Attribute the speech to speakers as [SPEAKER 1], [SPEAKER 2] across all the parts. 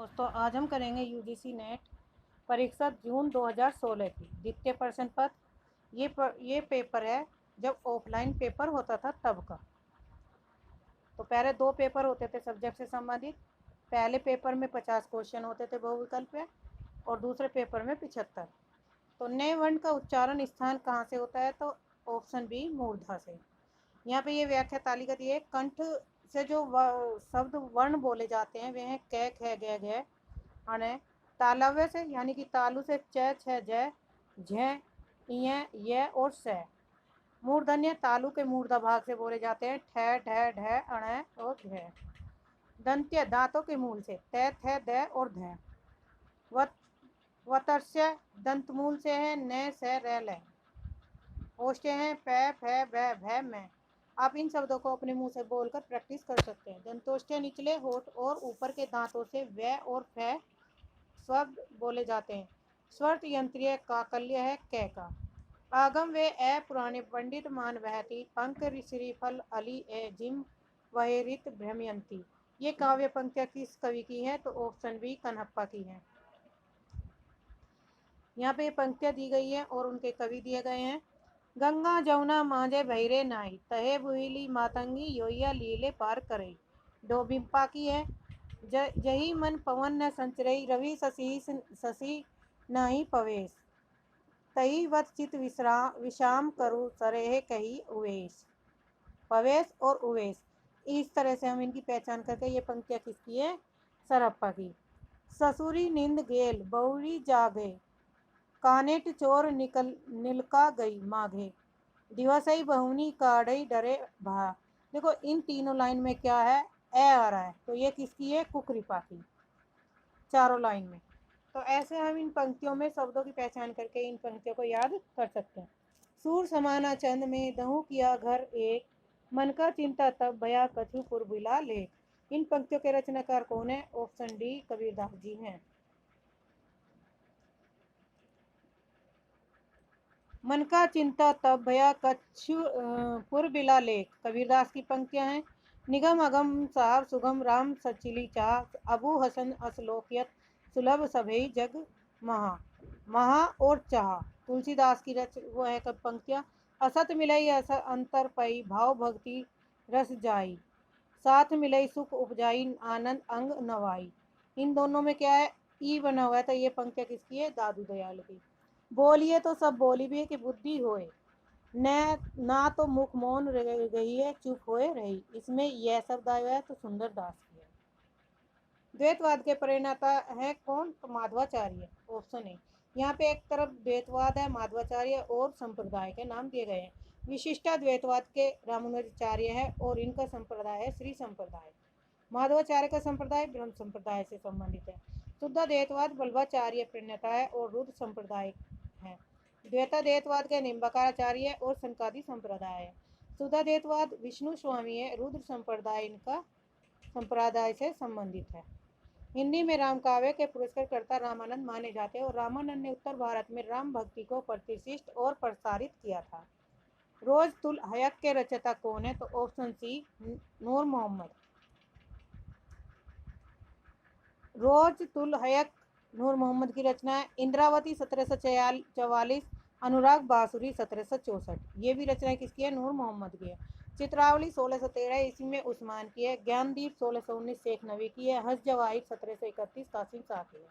[SPEAKER 1] दोस्तों आज हम करेंगे यूजीसी नेट परीक्षा जून 2016 की द्वितीय प्रश्न पत्र। ये पेपर है जब ऑफलाइन पेपर होता था तब का। तो पहले दो पेपर होते थे सब्जेक्ट से संबंधित। पहले पेपर में 50 क्वेश्चन होते थे बहुविकल्प में और दूसरे पेपर में 75। तो नए वर्ण का उच्चारण स्थान कहाँ से होता है? तो ऑप्शन बी मूर्धा से। यहाँ पे ये व्याख्या तालिका दी है। कंठ से जो शब्द वर्ण बोले जाते हैं वे हैं कै ख ग घ अने। तालव्य से यानी कि तालु से च छ ज झ य और स। मूर्धन्य तालु के मूर्धा भाग से बोले जाते हैं ठ ढ ढ अण और घ। दंत्य दांतों के मूल से त थ द और ध। वतस्य दंत मूल से है न स र ल। ओष्ठ्य हैं प फ भ भ म। आप इन शब्दों को अपने मुंह से बोलकर प्रैक्टिस कर सकते हैं। दंतोष्ठ्य निचले होठ और ऊपर के दांतों से व और फ शब्द बोले जाते हैं। स्वर्त यंत्रीय काकल्य है क का। आगम वे अ पुराने पंडित मान वहती पंक श्रीफल अली ए जिम वहेरित भ्रमयंती। ये काव्य पंक्तियां किस कवि की है? तो ऑप्शन बी कन्हप्पा की है। यहाँ पे पंक्तियां दी गई है और उनके कवि दिए गए हैं। गंगा जमुना मांझे भैरे नाई तहे बुहिली मातंगी योया लीले पार करे। डोबिम्पा की है। जही मन पवन न संचरई रवि शशि नाही पवेश तही वत चित विश्राम करु सरेह कही उवेश। पवेश और उवेश, इस तरह से हम इनकी पहचान करके ये पंक्तियां किसकी है? सरप्पा की। ससुरी नींद गेल बहुरी जागे कानेट चोर निलका गई माघे दिवसई बहुनी काढ़ई डरे भा। देखो इन तीनों लाइन में क्या है? ए आ रहा है, तो ये किसकी है? कुकृपा की। चारों लाइन में। तो ऐसे हम इन पंक्तियों में शब्दों की पहचान करके इन पंक्तियों को याद कर सकते हैं। सूर समाना चंद में दहु किया घर एक मन का चिंता तब भया कछु पुरबिला लेख। इन पंक्तियों के रचनाकार कौन है? ऑप्शन डी कबीरदास जी हैं। मन का चिंता तब भया कछु पुरबिला लेख कबीरदास की पंक्तियां हैं। निगम अगम साहब सुगम राम सचिली चाह अबू हसन असलोकियत सुलभ सभई जग महा। महा और चाह तुलसीदास की वो है पंक्तियां। असत मिलई अंतर पई भाव भक्ति रस जाई साथ मिलई सुख उपजाई आनंद अंग नवाई। इन दोनों में क्या है? ई बना हुआ है, तो ये पंक्तियां किसकी है? दादू दयाल की। बोलिए तो सब बोली भी कि बुद्धि होए न ना तो मुख मौन गई है चुप होए रही। इसमें यह शब्द आया है तो सुंदर दास की है। द्वैतवाद के प्रणेता है कौन? तो माधवाचार्य। Option A. यहाँ पे एक तरफ द्वैतवाद है माधवाचार्य और संप्रदाय के नाम दिए गए हैं। विशिष्टा द्वैतवाद के रामानुजाचार्य है और इनका संप्रदाय है श्री संप्रदाय। माधवाचार्य का संप्रदाय ब्रह्म संप्रदाय से संबंधित है। शुद्ध द्वैतवाद बल्लभाचार्य प्रणेता है और रुद्र संप्रदाय है। द्वैताद्वैतवाद के निम्बाकाराचार्य और संकादी संप्रदाय है। शुद्ध द्वैतवाद विष्णु स्वामी है। रुद्र संप्रदाय इनका संप्रदाय से संबंधित है। हिंदी में राम काव्य के पुरस्कारकर्ता रामानंद माने जाते हैं और रामानंद ने उत्तर भारत में राम भक्ति को प्रतिष्ठित और प्रसारित किया था। रोज तुल हयक के रचयिता कौन है? तो ऑप्शन सी नूर मोहम्मद। रोज तुल हयक नूर मोहम्मद की रचना है। इंद्रावती 1744, अनुराग बांसुरी 1764। ये भी रचना किसकी है? नूर मोहम्मद की है। चित्रावली 1613 ईस्वी में उस्मान की है। ज्ञानदीप 1619 शेख नबी की है। हज जवाहिर 1731 कासिम शाह की है।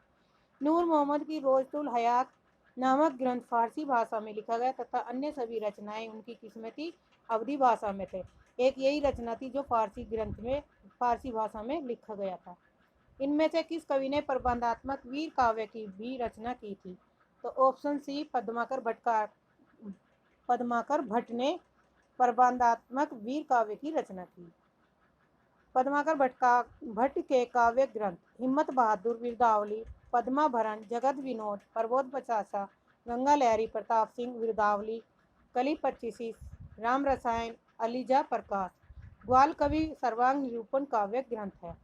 [SPEAKER 1] नूर मोहम्मद की रोजतुल हयाक नामक ग्रंथ फारसी भाषा में लिखा गया तथा अन्य सभी रचनाएं उनकी किस्में थी अवधी भाषा में थे। एक यही रचना थी जो फारसी भाषा में लिखा गया था। इनमें से किस कवि ने प्रबंधात्मक वीर काव्य की भी रचना की थी? तो ऑप्शन सी पद्माकर भट्ट ने प्रबंधात्मक वीर काव्य की रचना की। पद्माकर भट्ट के काव्य ग्रंथ हिम्मत बहादुर, वीरदावली, पद्माभरण, जगत विनोद, प्रबोध बचासा, गंगा लहरी, प्रताप सिंह, वीरदावली, कली 25, राम रसायन, अलीजा प्रकाश। ग्वाल कवि सर्वांग निरूपण काव्य ग्रंथ है।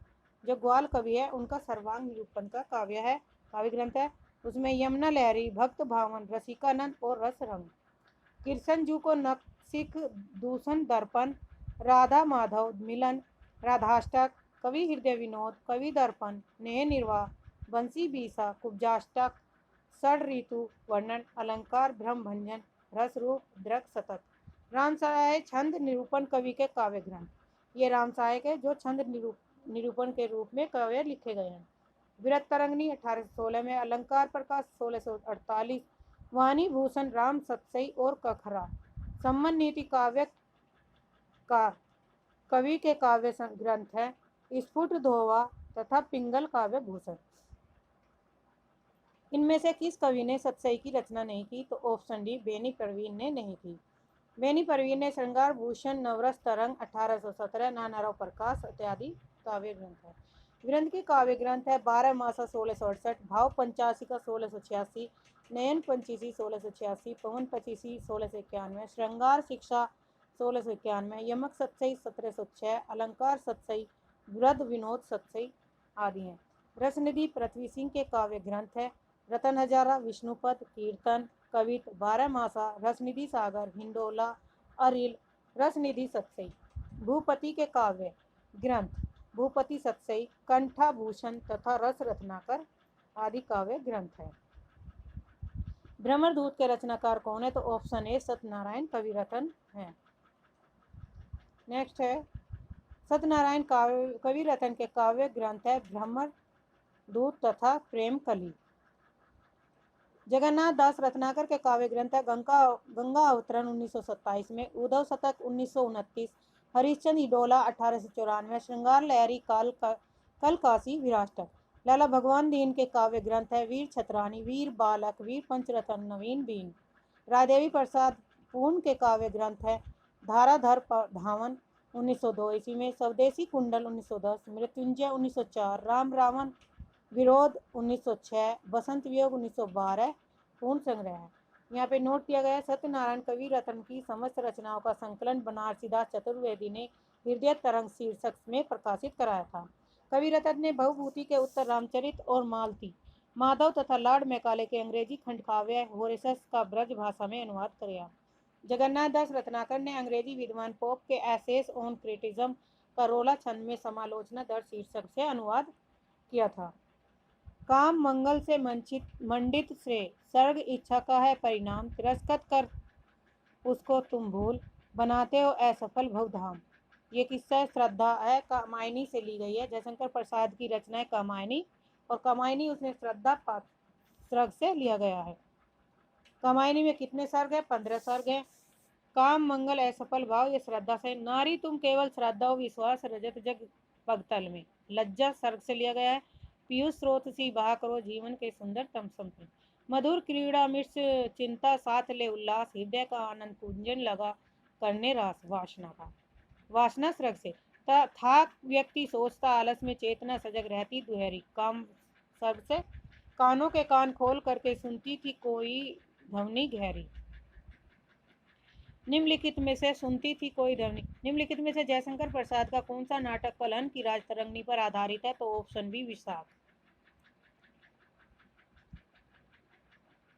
[SPEAKER 1] जो ग्वाल कवि है उनका सर्वांग निरूपण का काव्य ग्रंथ है। उसमें यमुना लहरी, भक्त भावन, रसिकानंद और रस रंग, कृष्ण जू को नक्सिक, दूषण दर्पण, राधा माधव मिलन, राधाष्टक, कवि हृदय विनोद, कवि दर्पण, नेह निर्वाह, बंसी बीसा, कुब्जाष्टक, षड ऋतु वर्णन, अलंकार भ्रम भंजन, रस रूप द्रक शतक। रामसहाय छंद निरूपण कवि के काव्य ग्रंथ। ये रामसहाय के जो छंद निरूपण के रूप में काव्य लिखे गए हैं। विरत तरंगिणी 1816 में, अलंकार प्रकाश 1648, वाणी भूषण राम सतसई और कखरा। सम्मन नीति काव्य का कवि के काव्य ग्रंथ है। स्फुट धोवा तथा पिंगल काव्य भूषण। इनमें से किस कवि ने सतसई की रचना नहीं की? तो ऑप्शन डी, बेनी परवीन ने नहीं की। बेनी परवीन ने श्रृंगार भूषण, नवरस तरंग 1817, नानाराव प्रकाश इत्यादि काव्य ग्रंथ है। ग्रंथ के काव्य ग्रंथ है 12 मासा 1668, भाव पंचासी का 1686, नयन पंचीसी 1686, पवन पचीसी 1691, श्रृंगार शिक्षा 1691, यमक सतसई 1706, अलंकार सतसई, वृद्ध विनोद सतसई आदि हैं। रसनिधि पृथ्वी सिंह के काव्य ग्रंथ है। रतन हजारा, विष्णुपद, कीर्तन, कवित, 12 मासा, रसनिधि सागर, हिंडोला, अरिल, रसनिधि सतसई। भूपति के काव्य ग्रंथ, भूपति सतसई, कंठाभूषण तथा रस रत्नाकर आदि काव्य ग्रंथ है। भ्रमरदूत के रचनाकार कौन है? तो ऑप्शन ए, सत्यनारायण कविरत्न है। नेक्स्ट है सत्यनारायण कविरत्न के काव्य ग्रंथ है भ्रमरदूत तथा प्रेम कली। जगन्नाथ दास रत्नाकर के काव्य ग्रंथ है गंगा अवतरण 1927 में, उद्धव शतक 1929, हरिश्चंद्र हिडोला 1894, श्रृंगार लहरी कलकासी विराष्टक। लाला भगवान दीन के काव्य ग्रंथ है वीर छतरानी, वीर बालक, वीर पंचरत्न, नवीन बीन। रायदेवी प्रसाद पूर्ण के काव्य ग्रंथ है धाराधर धावन 1902 ईस्वी में, स्वदेशी कुंडल 1910, मृत्युंजय 1904, राम रावण विरोध 1906, बसंत वियोग 1912 पूर्ण संग्रह है। यहाँ पे नोट किया गया है सत्यनारायण कविरत्न की समस्त रचनाओं का संकलन बनारसीदास चतुर्वेदी ने हृदय तरंग शीर्षक में प्रकाशित कराया था। कविरत्न ने भवभूति के उत्तर रामचरित और मालती, माधव तथा लॉर्ड मैकाले के अंग्रेजी खंड काव्य होरेसस का ब्रज भाषा में अनुवाद किया। जगन्नाथ दास रत्नाकर ने अंग्रेजी विद्वान पोप के एसेस ऑन क्रिटिज्म का रोला छंद में समालोचना दर शीर्षक से अनुवाद किया था। काम मंगल से मंडित श्रेय, सर्ग इच्छा का है परिणाम, तिरस्कृत कर उसको तुम भूल, बनाते हो असफल भवधाम। ये किस्सा श्रद्धा है कामायनी से ली गई है। जयशंकर प्रसाद की रचना है कामायनी, और कामायनी उसने श्रद्धा सर्ग से लिया गया है। कामायनी में कितने सर्ग है? 15 सर्ग है। काम मंगल असफल भाव, ये श्रद्धा से। नारी तुम केवल श्रद्धा विश्वास रजत जग पगतल में, लज्जा सर्ग से लिया गया है। पीयूष स्रोत सी बहा करो जीवन के सुंदर तम संपन्न, मधुर क्रीड़ा मिर्च चिंता साथ ले उल्लास, हृदय का आनंद कुंजन लगा करने रास, वासना का। वासना सर्ग से। था व्यक्ति सोचता आलस में, चेतना सजग रहती दुहरी, काम सर्ग से। कानों के कान खोल करके सुनती थी कोई ध्वनि गहरी, निम्नलिखित में से सुनती थी कोई ध्वनि। निम्नलिखित में से जयशंकर प्रसाद का कौन सा नाटक कलन की राजतरंगिणी पर आधारित है? तो ऑप्शन बी, विशाख।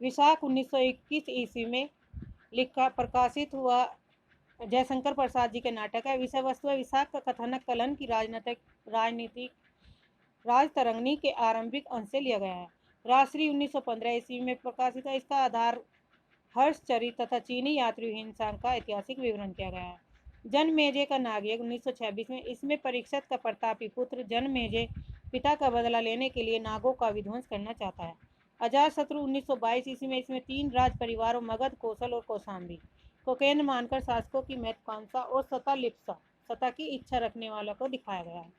[SPEAKER 1] विशाख 1921 ईस्वी में लिखा प्रकाशित हुआ जयशंकर प्रसाद जी के नाटक है। विषय वस्तु है विशाख का कथानक कलन की राजनीतिक राजतरंगिणी के आरंभिक अंश से लिया गया है। राजश्री 1915 ईस्वी में प्रकाशित है। इसका आधार हर्षचरित तथा चीनी यात्री हिंसा का ऐतिहासिक विवरण किया गया है। जनमेजय का नागयज्ञ 1926 में, इसमें परीक्षित का प्रतापी पुत्र जनमेजय पिता का बदला लेने के लिए नागों का विध्वंस करना चाहता है। अजातशत्रु 1922 ईस्वी में, इसमें 3 राज परिवारों मगध, कौशल और कौशाम्बी को केंद्र मानकर शासकों की महत्वाकांक्षा और सत्ता की इच्छा रखने वालों को दिखाया गया है।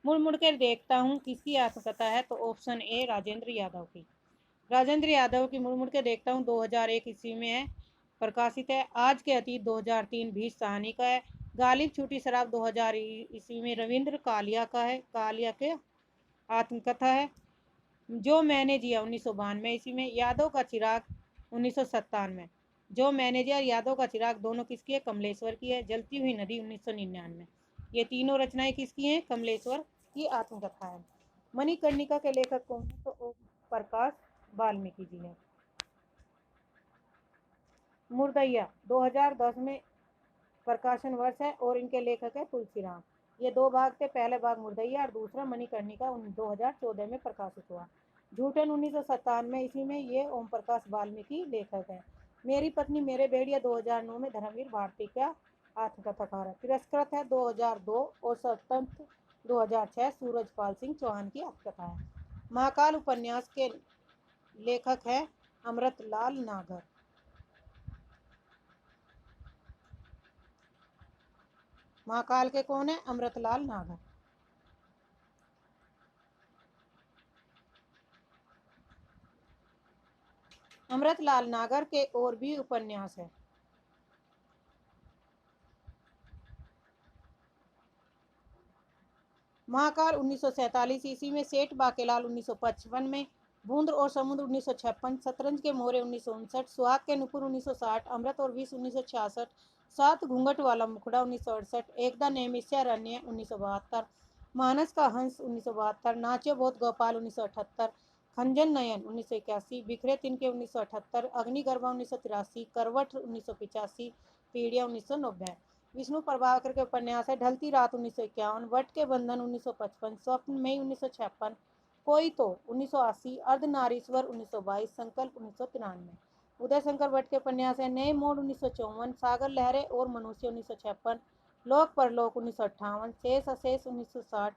[SPEAKER 1] मुड़ मुड़ कर देखता हूँ किसकी आत्मकथा है? तो ऑप्शन ए, राजेंद्र यादव की। राजेंद्र यादव की मुड़ मुड़ के देखता हूँ 2001 ईस्वी में है, प्रकाशित है। आज के अतीत 2003 भीष्म साहनी का है। गालिब छूटी शराब 2000 ईस्वी में रविंद्र कालिया का है, कालिया के आत्मकथा है। जो मैंने जिया 1992 ईस्वी में। यादव का चिराग 1997, जो मैंने जिया यादव का चिराग दोनों किसकी है? कमलेश्वर की है। जलती हुई नदी 1999। ये तीनों रचनाएं किसकी हैं? कमलेश्वर की आत्मकथा है। मणिकर्णिका के लेखक कौन है? तो प्रकाश वाल्मीकि जी है। मुर्दैया 2010 में प्रकाशन वर्ष है और इनके लेखक है तुलसीराम। ये 2 भाग थे। पहला भाग मुर्दैया और दूसरा मणिकर्णिका 2014 में प्रकाशित हुआ। झूठन 1997 में ये ओम प्रकाश वाल्मीकि लेखक है। मेरी पत्नी मेरे भेड़िया 2009 में धर्मवीर भारती का आत्मकथाकार है। तिरस्कृत है 2002 और स्वतंत्र 2006 सूरजपाल सिंह चौहान की आत्मकथा है। महाकाल उपन्यास के लेखक है अमृतलाल नागर। महाकाल के कौन है? अमृतलाल नागर। अमृतलाल नागर के और भी उपन्यास है। महाकाल 1947 ईस्वी में, सेठ बाकेलाल 1955 में, बूंद और समुद्र 1956, शतरंज के मोरे 1959, सुहाग के नुपुर 1960, अमृत और विष 1966, सात घूंघट वाला मुखड़ा 1968, एकदा नैमिषारण्य 1972, मानस का हंस 1972, नाचो बहुत गोपाल 1978, खंजन नयन 1981, बिखरे तिनके 1978, अग्निगर्भा 1983, करवट 1985, पीड़िया 1990। विष्णु प्रभाकर के उपन्यास है ढलती रात 1951, वट के बंधन 1955, स्वप्न मई 1956, कोई तो 1980, अर्धनारीश्वर 1922, संकल्प 1993। उदय शंकर भट्ट के उपन्यास है नए मोड़ 1954, सागर लहरें और मनुष्य 1956, लोक परलोक 1958, शेष अशेष 1960।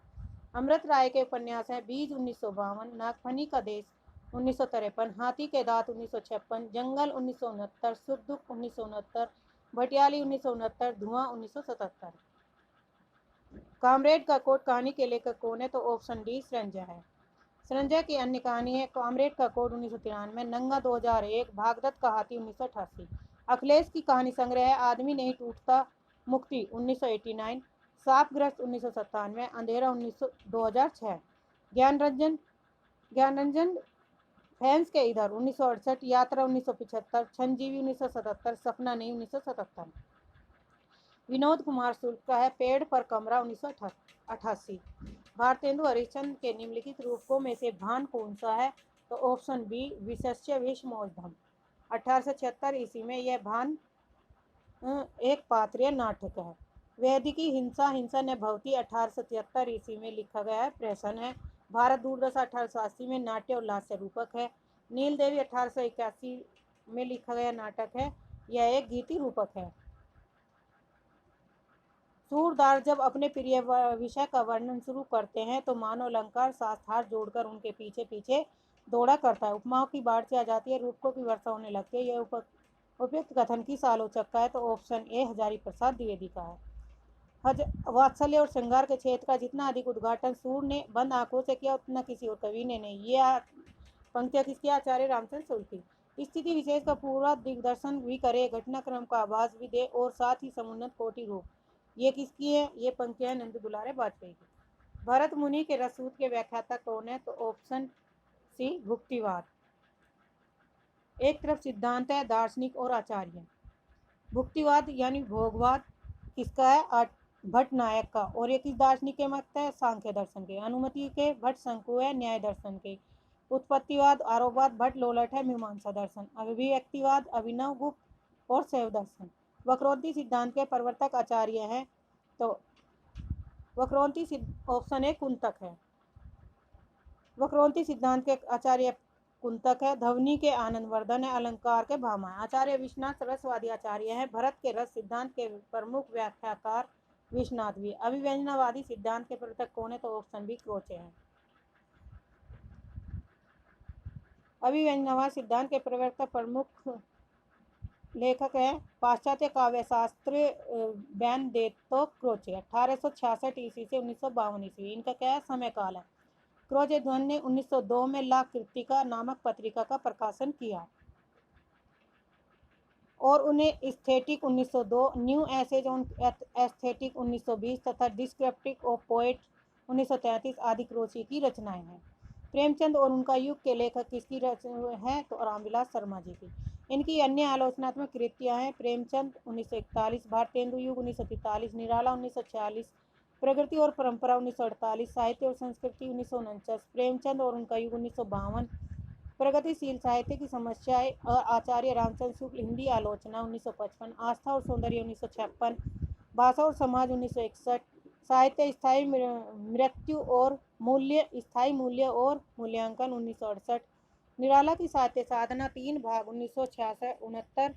[SPEAKER 1] अमृत राय के उपन्यास है बीज 1952, नागफनी का देश 1953, हाथी के दांत 1956, जंगल 1969, सुख दुख 1969, भटियाली 1969, धुआं 1977। कामरेड का कोट कहानी के लेखक कौन है? तो ऑप्शन डी संजय है। संजय की अन्य कहानी है कामरेड का कोट 1993, नंगा 2001, भागदत्त का हाथी 1988। अखिलेश की कहानी संग्रह है आदमी नहीं टूटता मुक्ति 1989, सापग्रस्त 1997, अंधेरा 2006। ज्ञानरंजन फैंस के इधर 1968, यात्रा 1975, छंजीवी 1977, सपना नहीं 1977। विनोद कुमार शुक्ल का है पेड़ पर कमरा 1988। भारतेंदु हरिश्चंद्र के निम्नलिखित रूपकों में से भान कौन सा है? तो ऑप्शन बी विशस्य विष मौजधम। 1876 ईस्वी में यह भान एक पात्रीय नाटक है। वैदिकी हिंसा हिंसा ने भवती 1873 ईस्वी में लिखा गया है, प्रहसन है। भारत दूरदशा 1880 में नाट्य और लास्य रूपक है। नील देवी 1881 में लिखा गया नाटक है, यह एक गीति रूपक है। सूरदास जब अपने प्रिय विषय का वर्णन शुरू करते हैं तो मानव अलंकार शास्त्रार्थ जोड़कर उनके पीछे पीछे दौड़ा करता है। उपमाओं की बाढ़ से आ जाती है, रूपकों की वर्षा होने लगती है। यह उपयुक्त कथन किस आलोचक का है? तो ऑप्शन ए हजारी प्रसाद द्विवेदी का है। वात्सल्य और श्रृंगार के क्षेत्र का जितना अधिक उद्घाटन सूर ने बंद आंखों से किया उतना किसी और कवि ने नहीं। ये पंक्तियां किसकी? आचार्य रामचंद्र शुक्ल की। स्थिति विशेष का पूरा दिग्दर्शन भी करे, घटनाक्रम का आभास भी दे और साथ ही समुन्नत कोटि रूप, ये किसकी है? ये पंक्तियां नंद दुलारे वाजपेयी की। भरत मुनि के रसूद के व्याख्याता कौन है? तो ऑप्शन सी भुक्तिवाद। एक तरफ सिद्धांत है दार्शनिक और आचार्य। भुक्तिवाद यानी भोगवाद किसका है? भट्ट नायक का। और ये किस दार्शनिक के मत है? सांख्य दर्शन के। अनुमति के भट्ट शंकु है न्याय दर्शन के। उत्पत्तिवाद आरोपवाद भट्ट लोलट है मीमांसा दर्शन। अभिव्यक्तिवाद अभिनव गुप्त और शैव दर्शन। वक्रोक्ति सिद्धांत के प्रवर्तक आचार्य हैं तो वक्रोक्ति ऑप्शन ए कुंतक है। वक्रोक्ति सिद्धांत के आचार्य कुंतक है। ध्वनि के आनंदवर्धन है। अलंकार के भामा है। आचार्य विश्वनाथ रसवादी आचार्य हैं। भरत के रस सिद्धांत के प्रमुख व्याख्याकार विश्वनाथ भी। अभिव्यंजनावादी सिद्धांत के प्रवर्तक कौन है? तो ऑप्शन बी क्रोचे हैं। अभिव्यंजनावाद सिद्धांत के प्रवर्तक प्रमुख लेखक हैं पाश्चात्य काव्य शास्त्र बेनेडेत्तो क्रोचे। 1866 ईस्वी से 1952 ईस्वी इनका क्या है? समय काल है। क्रोचे ध्वन ने 1902 में ला कृतिका नामक पत्रिका का प्रकाशन किया और उन्हें aesthetic 1902, new essays on aesthetic 1920 तथा डिस्क्रिप्टिव ऑफ पोएट 1933 आदि क्रोचे की रचनाएं हैं। प्रेमचंद और उनका युग के लेखक किसकी है? तो रामविलास शर्मा जी की। इनकी अन्य आलोचनात्मक कृतियां हैं प्रेमचंद 1941, भारतेंदु युग 1943, निराला 1946, प्रकृति और परंपरा 1948, साहित्य और संस्कृति 1949, प्रेमचंद और उनका युग 1952, प्रगतिशील साहित्य की समस्याएं और आचार्य रामचंद्र शुक्ल हिंदी आलोचना 1955, आस्था और सौंदर्य 1956, भाषा और समाज 1961, साहित्य स्थायी मृत्यु और मूल्य, स्थायी मूल्य और मूल्यांकन 1968। निराला की साहित्य साधना 3 भाग 1966, 69,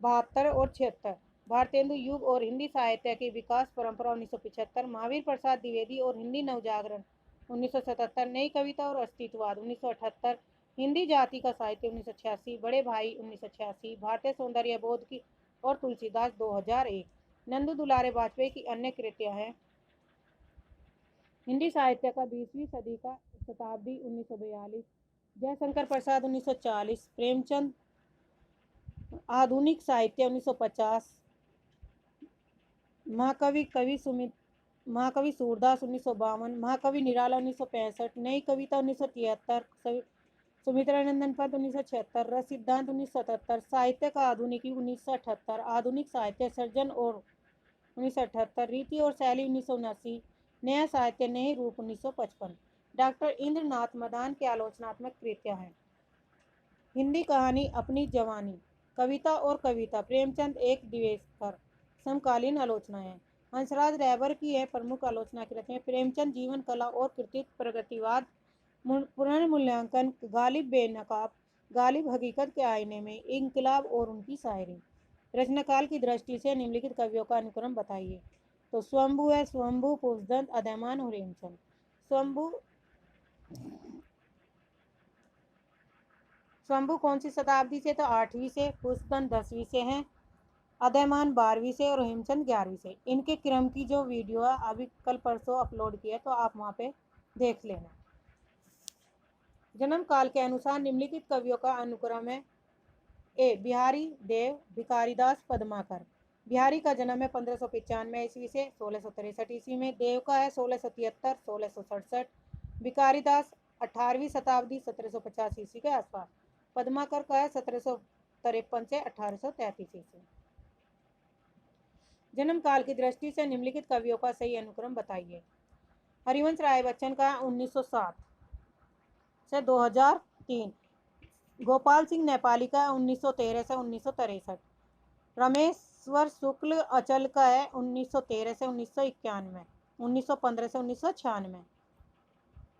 [SPEAKER 1] 72 और 76। भारतेंदु युग और हिंदी साहित्य की विकास परंपरा 1975। महावीर प्रसाद द्विवेदी और हिंदी नवजागरण 1977। नई कविता और अस्तित्ववाद 1978। हिंदी जाति का साहित्य 1986। बड़े भाई 1986। भारतीय सौंदर्य बोध की और तुलसीदास 2001। नंदू दुलारे वाजपेयी की अन्य कृतियां हैं। हिंदी साहित्य का 20वीं सदी का शताब्दी 1942। जयशंकर प्रसाद 1940। प्रेमचंद आधुनिक साहित्य 1950। महाकवि सूरदास 1952। महाकवि निराला 1965। नई कविता 1973। सुमित्रानंदन पद 1976। रस सिद्धांत 1977। साहित्य का आधुनिक युग 1978। आधुनिक साहित्य सर्जन और 1978। रीति और शैली 1979। नया साहित्य नए रूप 1955। डॉक्टर इंद्रनाथ मदान के आलोचनात्मक कृतियां हैं। हिंदी कहानी अपनी जवानी, कविता और कविता, प्रेमचंद एक दिवेशकर। समकालीन आलोचनाएं, हंसराज रैबर की है प्रमुख आलोचना कृतियां। प्रेमचंद जीवन कला और कृतित्व, प्रगतिवाद, पुनर्मूल्यांकन, गालिब बेनकाब, गालिब हकीकत के आईने में, इंकलाब और उनकी शायरी। रचनाकाल की दृष्टि से निम्नलिखित कवियों का अनुक्रम बताइए। तो स्वयंभू है, स्वयंभू, पुष्पदंत, अदयमान और हेमचंद। स्वयंभू कौन सी शताब्दी से? तो 8वीं से। पुष्पदंत 10वीं से हैं। अदयमान 12वीं से और हेमचंद 11वीं से। इनके क्रम की जो वीडियो है अभी कल परसों अपलोड किया है, तो आप वहाँ पे देख लेना। जन्म काल के अनुसार निम्नलिखित कवियों का अनुक्रम है। ए. बिहारी देव भिखारीदास पद्माकर। बिहारी का जन्म है 1595 ईस्वी से 1663 ईस्वी में। देव का है 1673 1667। भिखारीदास 18वीं शताब्दी 1750 ईस्वी के आसपास। पद्माकर का है 1753 से 1833 ईस्वी। जन्म काल की दृष्टि से निम्नलिखित कवियों का सही अनुक्रम बताइए। हरिवंश राय बच्चन का 1907 से 2003। गोपाल सिंह नेपाली का 1913 से 1963। रमेश्वर शुक्ल अचल का है 1913 से 1991। 1915 से 1996।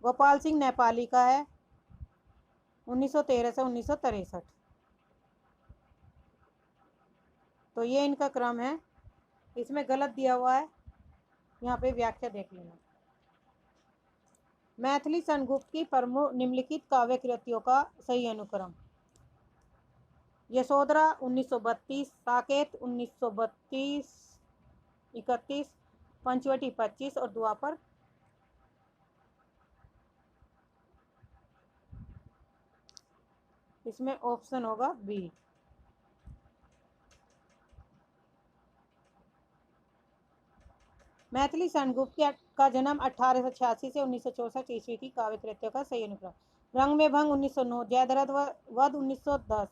[SPEAKER 1] गोपाल सिंह नेपाली का है 1913 से 1963। तो ये इनका क्रम है। इसमें गलत दिया हुआ है, यहाँ पे व्याख्या देख लेना। मैथिली सनगुप्त की प्रमुख निम्नलिखित काव्य कृतियों का सही अनुक्रम। यशोधरा 1932, साकेत 1932-31, पंचवटी 25 और द्वापर। इसमें ऑप्शन होगा बी। मैथिली सनगुप्त का जन्म 1886 से 1964 ईस्वी की काव्य कृतियों का सही अनुक्रम। रंग में भंग 1909, जयद्रथ वध 1910,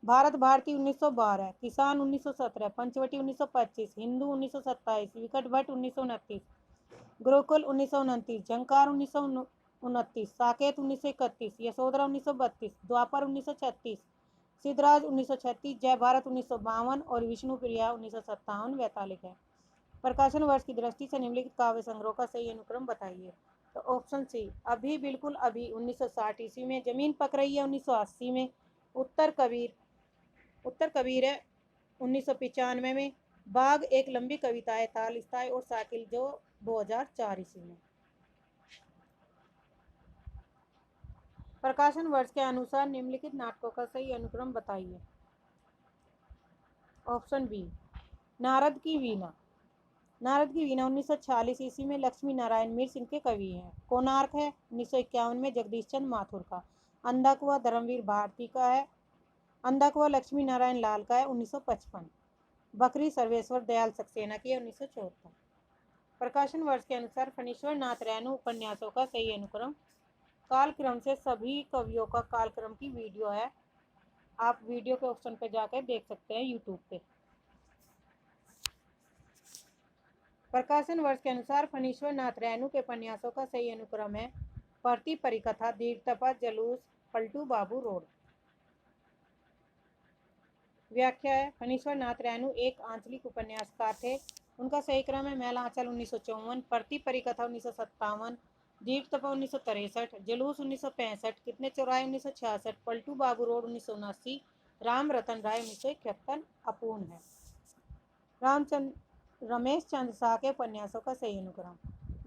[SPEAKER 1] भारत भारती 1912, किसान 1917, पंचवटी 1925, हिंदू 1927, विकट भट्ट 1929, गुरुकुल 1929, झंकार 1929, साकेत 1931, यशोधरा 1932, द्वापर 1936, सिद्धराज 1936, जय भारत 1952 और विष्णु प्रिया 1957 वैतालिक है। प्रकाशन वर्ष की दृष्टि से निम्नलिखित काव्य संग्रह का सही अनुक्रम बताइए। तो ऑप्शन सी, अभी बिल्कुल अभी 1960 ईस्वी में, जमीन पक रही है 1980 में, उत्तर कबीर है 1995 में, बाग एक लंबी कविता है तालिस्ताई और साकिल जो 2004 ईस्वी में। प्रकाशन वर्ष के अनुसार निम्नलिखित नाटकों का सही अनुक्रम बताइए। ऑप्शन बी, नारद की वीणा। नारद की वीणा 1946 ईस्वी में लक्ष्मी नारायण मिर्च इनके कवि हैं। कोणार्क है 1951 में जगदीश चंद्र माथुर का। अंधा कुआं धर्मवीर भारती का है। अंधा कुआं लक्ष्मी नारायण लाल का है 1955। बकरी सर्वेश्वर दयाल सक्सेना की है 1974। प्रकाशन वर्ष के अनुसार फणीश्वर नाथ रैनू उपन्यासों का सही अनुक्रम। कालक्रम से सभी कवियों का कालक्रम की वीडियो है, आप वीडियो के ऑप्शन पे जाकर देख सकते हैं यूट्यूब पे। प्रकाशन वर्ष के अनुसार फणीश्वर नाथ रैनू के उपन्यासों का सही अनुक्रम है। परती परिकथा, दीर्घतपा, जलूस, पलटू बाबू रोड। व्याख्या है, फणीश्वर नाथ रैनू एक आंचलिक उपन्यासकार थे उनका सही क्रम है मैला आंचल 1954, परती परिकथा 1957, दीप तपा 1963, जुलूस 1965, कितने चौराहे 1966, पलटू बाबू रोड 1979, राम रतन राय 1971 अपूर्ण है। रमेश चंद्र शाह के उपन्यासों का सही अनुक्रम।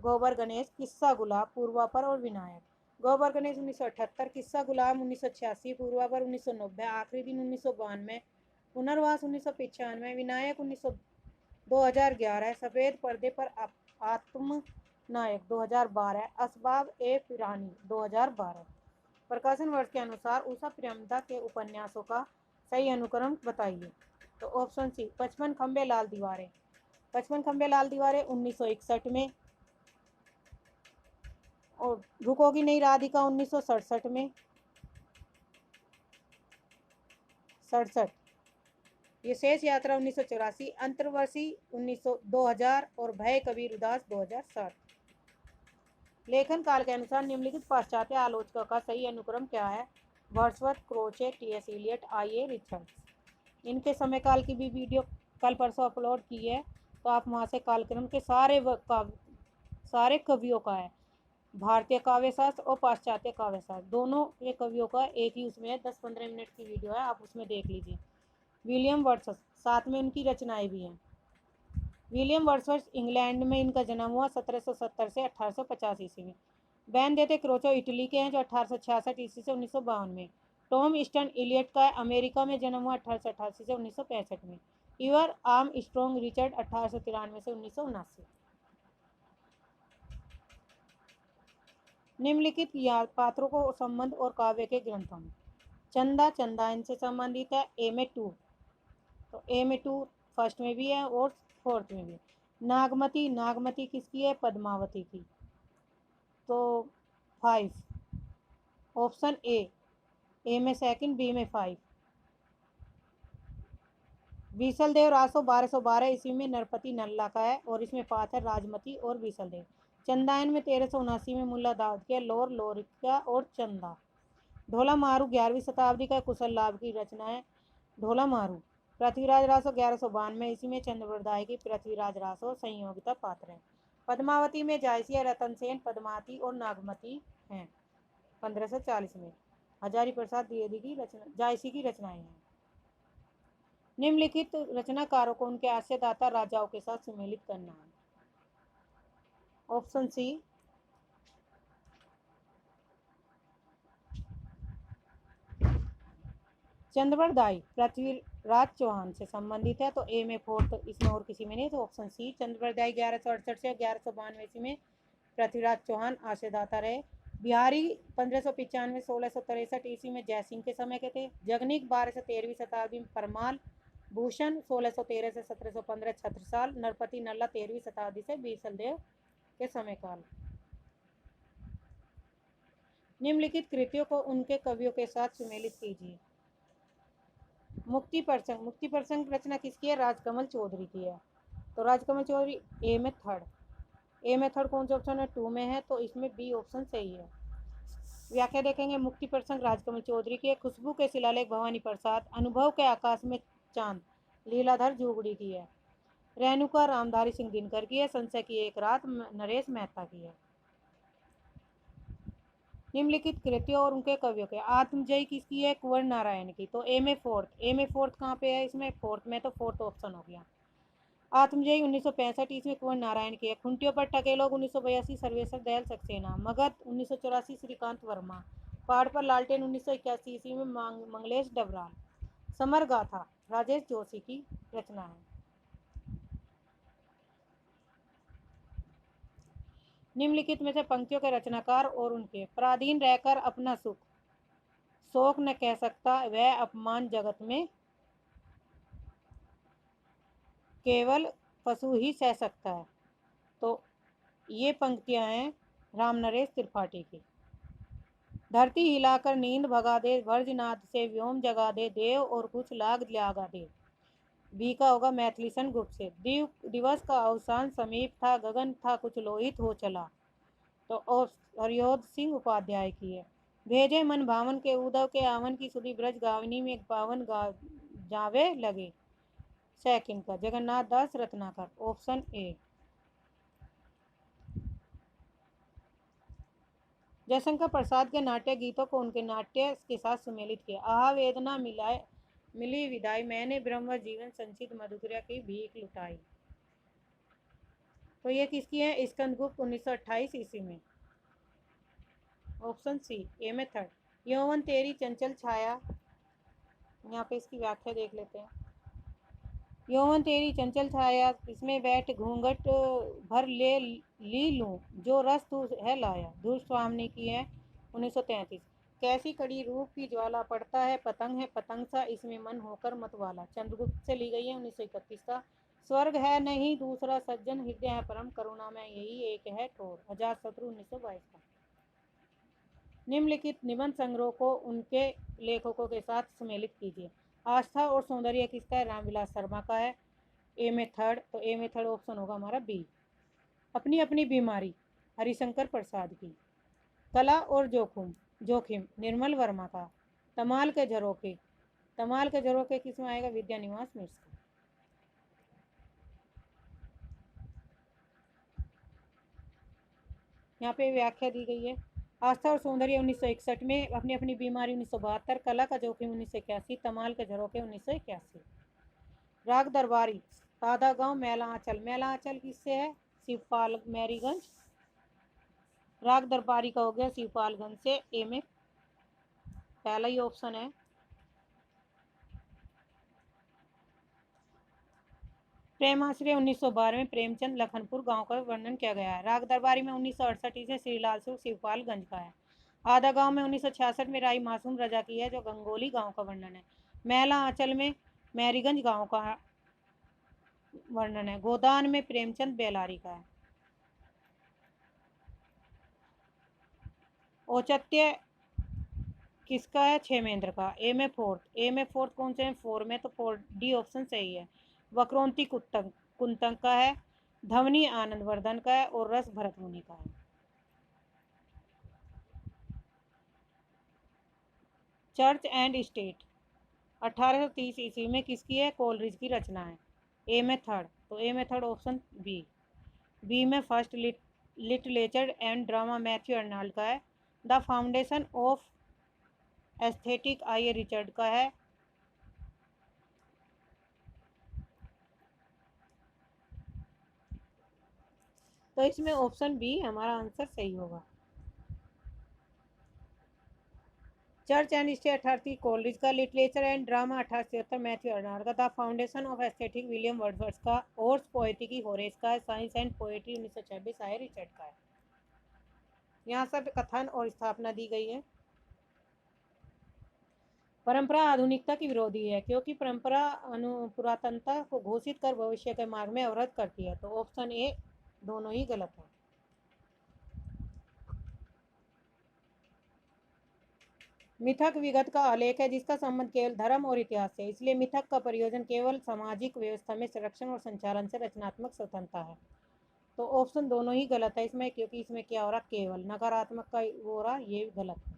[SPEAKER 1] गोबर गणेश, किस्सा गुलाब, पूर्वापर और विनायक। गोबर गणेश 1978, किस्सा गुलाब 1986, पूर्वापर 1990, आखिरी दिन 1992, पुनर्वास 1995, विनायक 2011, सफेद पर्दे पर आत्म नायक 2012, असबाब ए फिरानी 2012। प्रकाशन वर्ष के अनुसार उषा प्रेमदा के उपन्यासों का सही अनुक्रम बताइए। तो ऑप्शन सी 55 खंबे लाल दीवारें। 55 खंबे लाल दीवारें 1961 में, और रुकोगी नहीं राधिका 1967 में, 67, ये शेष यात्रा 1984, अंतर्वर्षी 2000 और भय कबीर उदास 2007। लेखन काल के अनुसार निम्नलिखित पाश्चात्य आलोचकों का सही अनुक्रम क्या है? Wordsworth, Croce, T S. Eliot, I A. Richards. इनके समय काल की भी वीडियो कल परसों अपलोड की है, तो आप वहाँ से कालक्रम के सारे कवियों का है, भारतीय काव्यशास्त्र और पाश्चात्य काव्यशास्त्र दोनों के कवियों का एक ही उसमें है, 10-15 मिनट की वीडियो है, आप उसमें देख लीजिए। विलियम वर्ड्सवर्थ, साथ में उनकी रचनाएं भी हैं। विलियम वर्ड्सवर्थ इंग्लैंड में इनका जन्म हुआ 1770 से 1850 ईस्वी में। बैन देते क्रोचो इटली के हैं, जो 1866 ईस्वी से 1952 में। टॉम ईस्टन इलियट का है, अमेरिका में जन्म हुआ 1888 से 1965 में। इवर आर्म स्ट्रॉन्ग रिचर्ड 1893 से 1979। निम्नलिखित पात्रों को संबंध और काव्य के ग्रंथों में। चंदा, चंदा इनसे संबंधित है, ए में 2, तो ए में 2 फर्स्ट में भी है और फोर्थ में भी। नागमती, नागमती किसकी है? पद्मावती की, तो 5, ऑप्शन ए में सेकंड, बी में 5। बीसलदेव रासो 1212 ईस्वी में नरपति नल्ला का है, और इसमें पाथ है राजमती और बीसलदेव। चंदायन में 1379 में मुल्ला दाऊद के, लोर लोरिका और चंदा। ढोला मारू 11वीं शताब्दी का कुशल लाभ की रचना है। ढोला मारू। पृथ्वीराज रासो 1192 ईस्वी में, चंद्रवरदाय की पृथ्वीराज रासो संयोगिता पात्र है। पद्मावती में जायसी, रतन सेन, पद्मावती और नागमती हैं। 1540 में हजारी प्रसाद द्विवेदी की रचना, जायसी की रचनाएं हैं। निम्नलिखित रचनाकारों को उनके आश्रयदाता राजाओं के साथ सुमेलित करना है। ऑप्शन सी चंद्रवरदाई पृथ्वीराज चौहान से संबंधित है, तो ए में 4, इसमें और किसी में नहीं, तो ऑप्शन सी चंद्रवरदाई 1168 से 1192 ईस्वी में पृथ्वीराज चौहान आश्रयदाता रहे। बिहारी 1595 1663 ईस्वी में जयसिंह के समय के थे। जगनिक 12 से 13वीं शताब्दी में परमाल। भूषण 1613 से 1715 छत्रसाल। नरपति नल्ला 13वीं शताब्दी से बीसलदेव के समय काल। निम्नलिखित कृतियों को उनके कवियों के साथ सुमेलित कीजिए। मुक्ति प्रसंग, मुक्ति प्रसंग रचना किसकी है? राजकमल चौधरी की है, तो राजकमल चौधरी ए में थर्ड कौन सा ऑप्शन है? 2 में है, तो इसमें बी ऑप्शन सही है। व्याख्या देखेंगे। मुक्ति प्रसंग राजकमल चौधरी की है। खुशबू के शिलालेख भवानी प्रसाद। अनुभव के आकाश में चांद लीलाधर जुगड़ी की है। रेणुका रामधारी सिंह दिनकर की है। संशय की एक रात नरेश मेहता की है। निम्नलिखित कृतियों और उनके कवियों के। आत्मजयी किसकी है? कुंवर नारायण की, तो ए में फोर्थ कहाँ पे है? इसमें फोर्थ में, तो फोर्थ ऑप्शन हो गया। आत्मजयी 1965 ईस्वी कुंवर नारायण की है। खुंटियों पर टके लोग 1982 सर्वेश्वर दयाल सक्सेना। मगध 1984 श्रीकांत वर्मा। पहाड़ पर लालटेन 1981 ईस्वी में मंगलेश डबराल। समर गाथा राजेश जोशी की रचना है। निम्नलिखित में से पंक्तियों के रचनाकार और उनके। पराधीन रहकर अपना सुख शोक न कह सकता, वह अपमान जगत में केवल पशु ही सह सकता है, तो ये पंक्तियां हैं राम नरेश त्रिपाठी की। धरती हिलाकर नींद भगा दे, वर्जनाद से व्योम जगा दे, देव और कुछ लाग लागा दे। बी का होगा मैथिली सन गुप्त से। दिवस का अवसान समीप था, गगन था कुछ लोहित हो चला, तो हरियोध सिंह उपाध्याय की है। भेजे मन भावन के उदव के आवन की सुधी ब्रज गावनी में पावन जावे लगे। सेकंड का जगन्नाथ दास रत्नाकर, ऑप्शन ए। जयशंकर प्रसाद के नाट्य गीतों को उनके नाट्य के साथ सुमेलित किया। आहा वेदना मिलाए मिली विदाई, मैंने ब्रह्म जीवन संचित मधुक्रिया की भीख लुटाई। तो ये किसकी है? स्कंदगुप्त 1928 ईस्वी में, ऑप्शन सी ए में थर्ड। यौवन तेरी चंचल छाया, यहाँ पे इसकी व्याख्या देख लेते हैं। यौवन तेरी चंचल छाया, इसमें बैठ घूंघट भर ले ली लूं, जो रस तू है लाया, धूप स्वामी की है 1933। कैसी कड़ी रूप की ज्वाला, पड़ता है पतंग सा इसमें मन होकर मतवाला, चंद्रगुप्त से ली गई है 1931 का। स्वर्ग है नहीं दूसरा सज्जन, हृदय है परम करुणा में यही एक है ठोर, अजातशत्रु 1922 का। निम्नलिखित निबंध संग्रह को उनके लेखकों के साथ सम्मिलित कीजिए। आस्था और सौंदर्य किसका है? रामविलास शर्मा का है, ए में थर्ड। तो ए में थर्ड ऑप्शन होगा हमारा बी। अपनी अपनी बीमारी, हरिशंकर प्रसाद की। कला और जोखिम निर्मल वर्मा का। तमाल के झरोखे किसमें आएगा? विद्यानिवास मिश्र का। यहाँ पे व्याख्या दी गई है। आस्था और सौंदर्य 1961 में, अपनी अपनी बीमारी 1972, कला का जोखिम 1981, तमाल के झरोखे 1981। राग दरबारी, सादा गांव, मैला आंचल किससे है? शिवपाल मैरीगंज। राग दरबारी का हो गया शिवपालगंज से, ए में पहला ही ऑप्शन है। प्रेमाश्रय 1912 में प्रेमचंद लखनपुर गांव का वर्णन किया गया है। राग दरबारी में 1968 से श्रीलाल सुर शिवपालगंज का है। आधा गांव में 1966 में राई मासूम रजा की है, जो गंगोली गांव का वर्णन है। मैला आंचल में मैरीगंज गांव का वर्णन है। गोदान में प्रेमचंद बेलारी का है। औचित्य किसका है? क्षेमेंद्र का, ए में फोर्थ कौन से है? 4 में, तो 4 डी ऑप्शन सही है। वक्रोंती कुंतक का है, ध्वनि आनंद वर्धन का है, और रस भरत मुनि का है। चर्च एंड स्टेट 1830 ईस्वी में किसकी है? कोलरिज की रचना है, ए में थर्ड। तो ए में थर्ड ऑप्शन बी में first literature and drama Matthew Arnold का है। The foundation of aesthetic I Richard का है। तो इसमें ऑप्शन बी हमारा आंसर सही होगा। चर्च एंड स्टेट 1830 कोलरिज का, literature and drama 1876 Matthew Arnold का, the foundation of aesthetic William Wordsworth का, और पोएटिकी होरेस का है, science and poetry 1926 I Richard का है। यहाँ सब कथन और स्थापना दी गई है। परंपरा आधुनिकता की विरोधी है, क्योंकि परंपरा पुरातनता को घोषित कर भविष्य के मार्ग में अवरुद्ध करती है। तो ऑप्शन ए दोनों ही गलत है। मिथक विगत का आलेख है, जिसका संबंध केवल धर्म और इतिहास से, इसलिए मिथक का प्रयोजन केवल सामाजिक व्यवस्था में संरक्षण और संचालन से रचनात्मक स्वतंत्रता है। तो ऑप्शन दोनों ही गलत है इसमें, क्योंकि इसमें क्या हो रहा? केवल नकारात्मक का हो रहा, ये गलत है।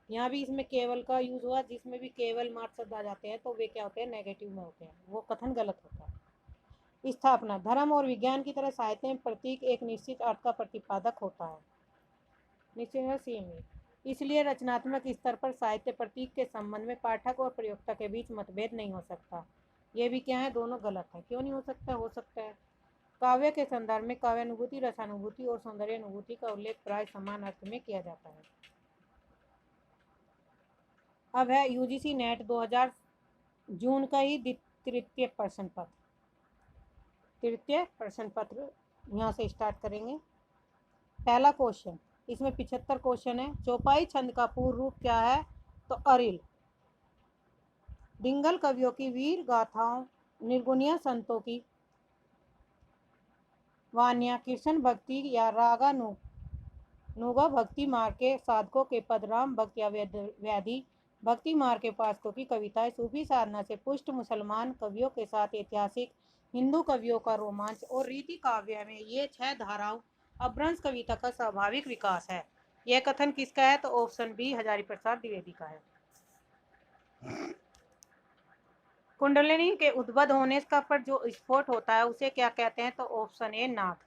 [SPEAKER 1] यहाँ भी इसमें केवल का यूज हुआ, जिसमें भी केवल मात्र शब्द आ जाते हैं तो वे क्या होते हैं? नेगेटिव में होते हैं, वो कथन गलत होता है। स्थापना, धर्म और विज्ञान की तरह साहित्य में प्रतीक एक निश्चित अर्थ का प्रतिपादक होता है, निश्चित सेम है। इसलिए रचनात्मक स्तर पर साहित्य प्रतीक के संबंध में पाठक और प्रयोक्ता के बीच मतभेद नहीं हो सकता। ये भी क्या है? दोनों गलत है। क्यों नहीं हो सकता? हो सकता है। काव्य के संदर्भ में काव्यानुभूति, रसानुभूति और सौंदर्य अनुभूति का उल्लेख प्राय समान अर्थ में किया जाता है। अब है यूजीसी नेट 2000 जून का ही तृतीय प्रश्न पत्र यहाँ से स्टार्ट करेंगे। पहला क्वेश्चन, इसमें 75 क्वेश्चन है। चौपाई छंद का पूर्ण रूप क्या है? तो अरिल। डिंगल कवियों की वीर गाथाओं, निर्गुणिया संतों की वानिया, कृष्ण भक्ति या रागानुगा भक्ति मार्ग के साधकों के पद, राम भक्त या व्याधि भक्ति मार्ग के उपासकों की कविताएं, सूफी साधना से पुष्ट मुसलमान कवियों के साथ ऐतिहासिक हिंदू कवियों का रोमांच, और रीति काव्य में ये 6 धाराओं अपभ्रंश कविता का स्वाभाविक विकास है। यह कथन किसका है? तो ऑप्शन बी हजारी प्रसाद द्विवेदी का है। कुंडलिनी के उद्भव होने का पर जो स्फोट होता है उसे क्या कहते हैं? तो ऑप्शन ए नाद।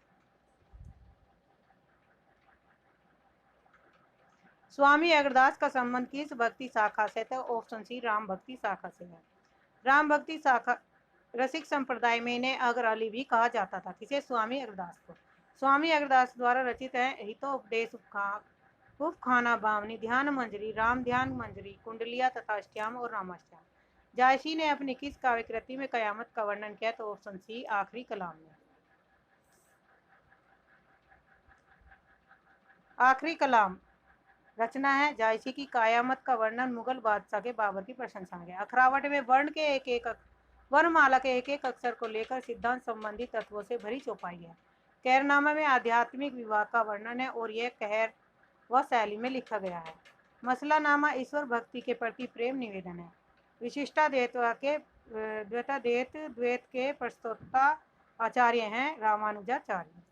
[SPEAKER 1] स्वामी अग्रदास का संबंध किस भक्ति शाखा से? तो ऑप्शन सी राम भक्ति शाखा से है। राम भक्ति शाखा रसिक संप्रदाय में इन्हें अगर अली भी कहा जाता था। किसे? स्वामी अग्रदास को। स्वामी अग्रदास द्वारा रचित है हितोपदेश उपखाना बावनी, ध्यान मंजरी, राम ध्यान मंजरी, कुंडलिया तथा अष्टयाम और रामाष्टयाम। जायसी ने अपनी किस काव्य कृति में कयामत का वर्णन किया? तो ऑप्शन सी आखिरी कलाम में। आखिरी कलाम रचना है जायसी की कयामत का वर्णन मुगल बादशाह के बाबर की प्रशंसा में। अखरावट में वर्णमाला के एक एक अक्षर को लेकर सिद्धांत संबंधी तत्वों से भरी चौपाई है। कहरनामा में आध्यात्मिक विवाह का वर्णन है और यह कहर व शैली में लिखा गया है। मसलानामा ईश्वर भक्ति के प्रति प्रेम निवेदन है। द्वैत के प्रस्तोता आचार्य हैं रामानुजाचार्य।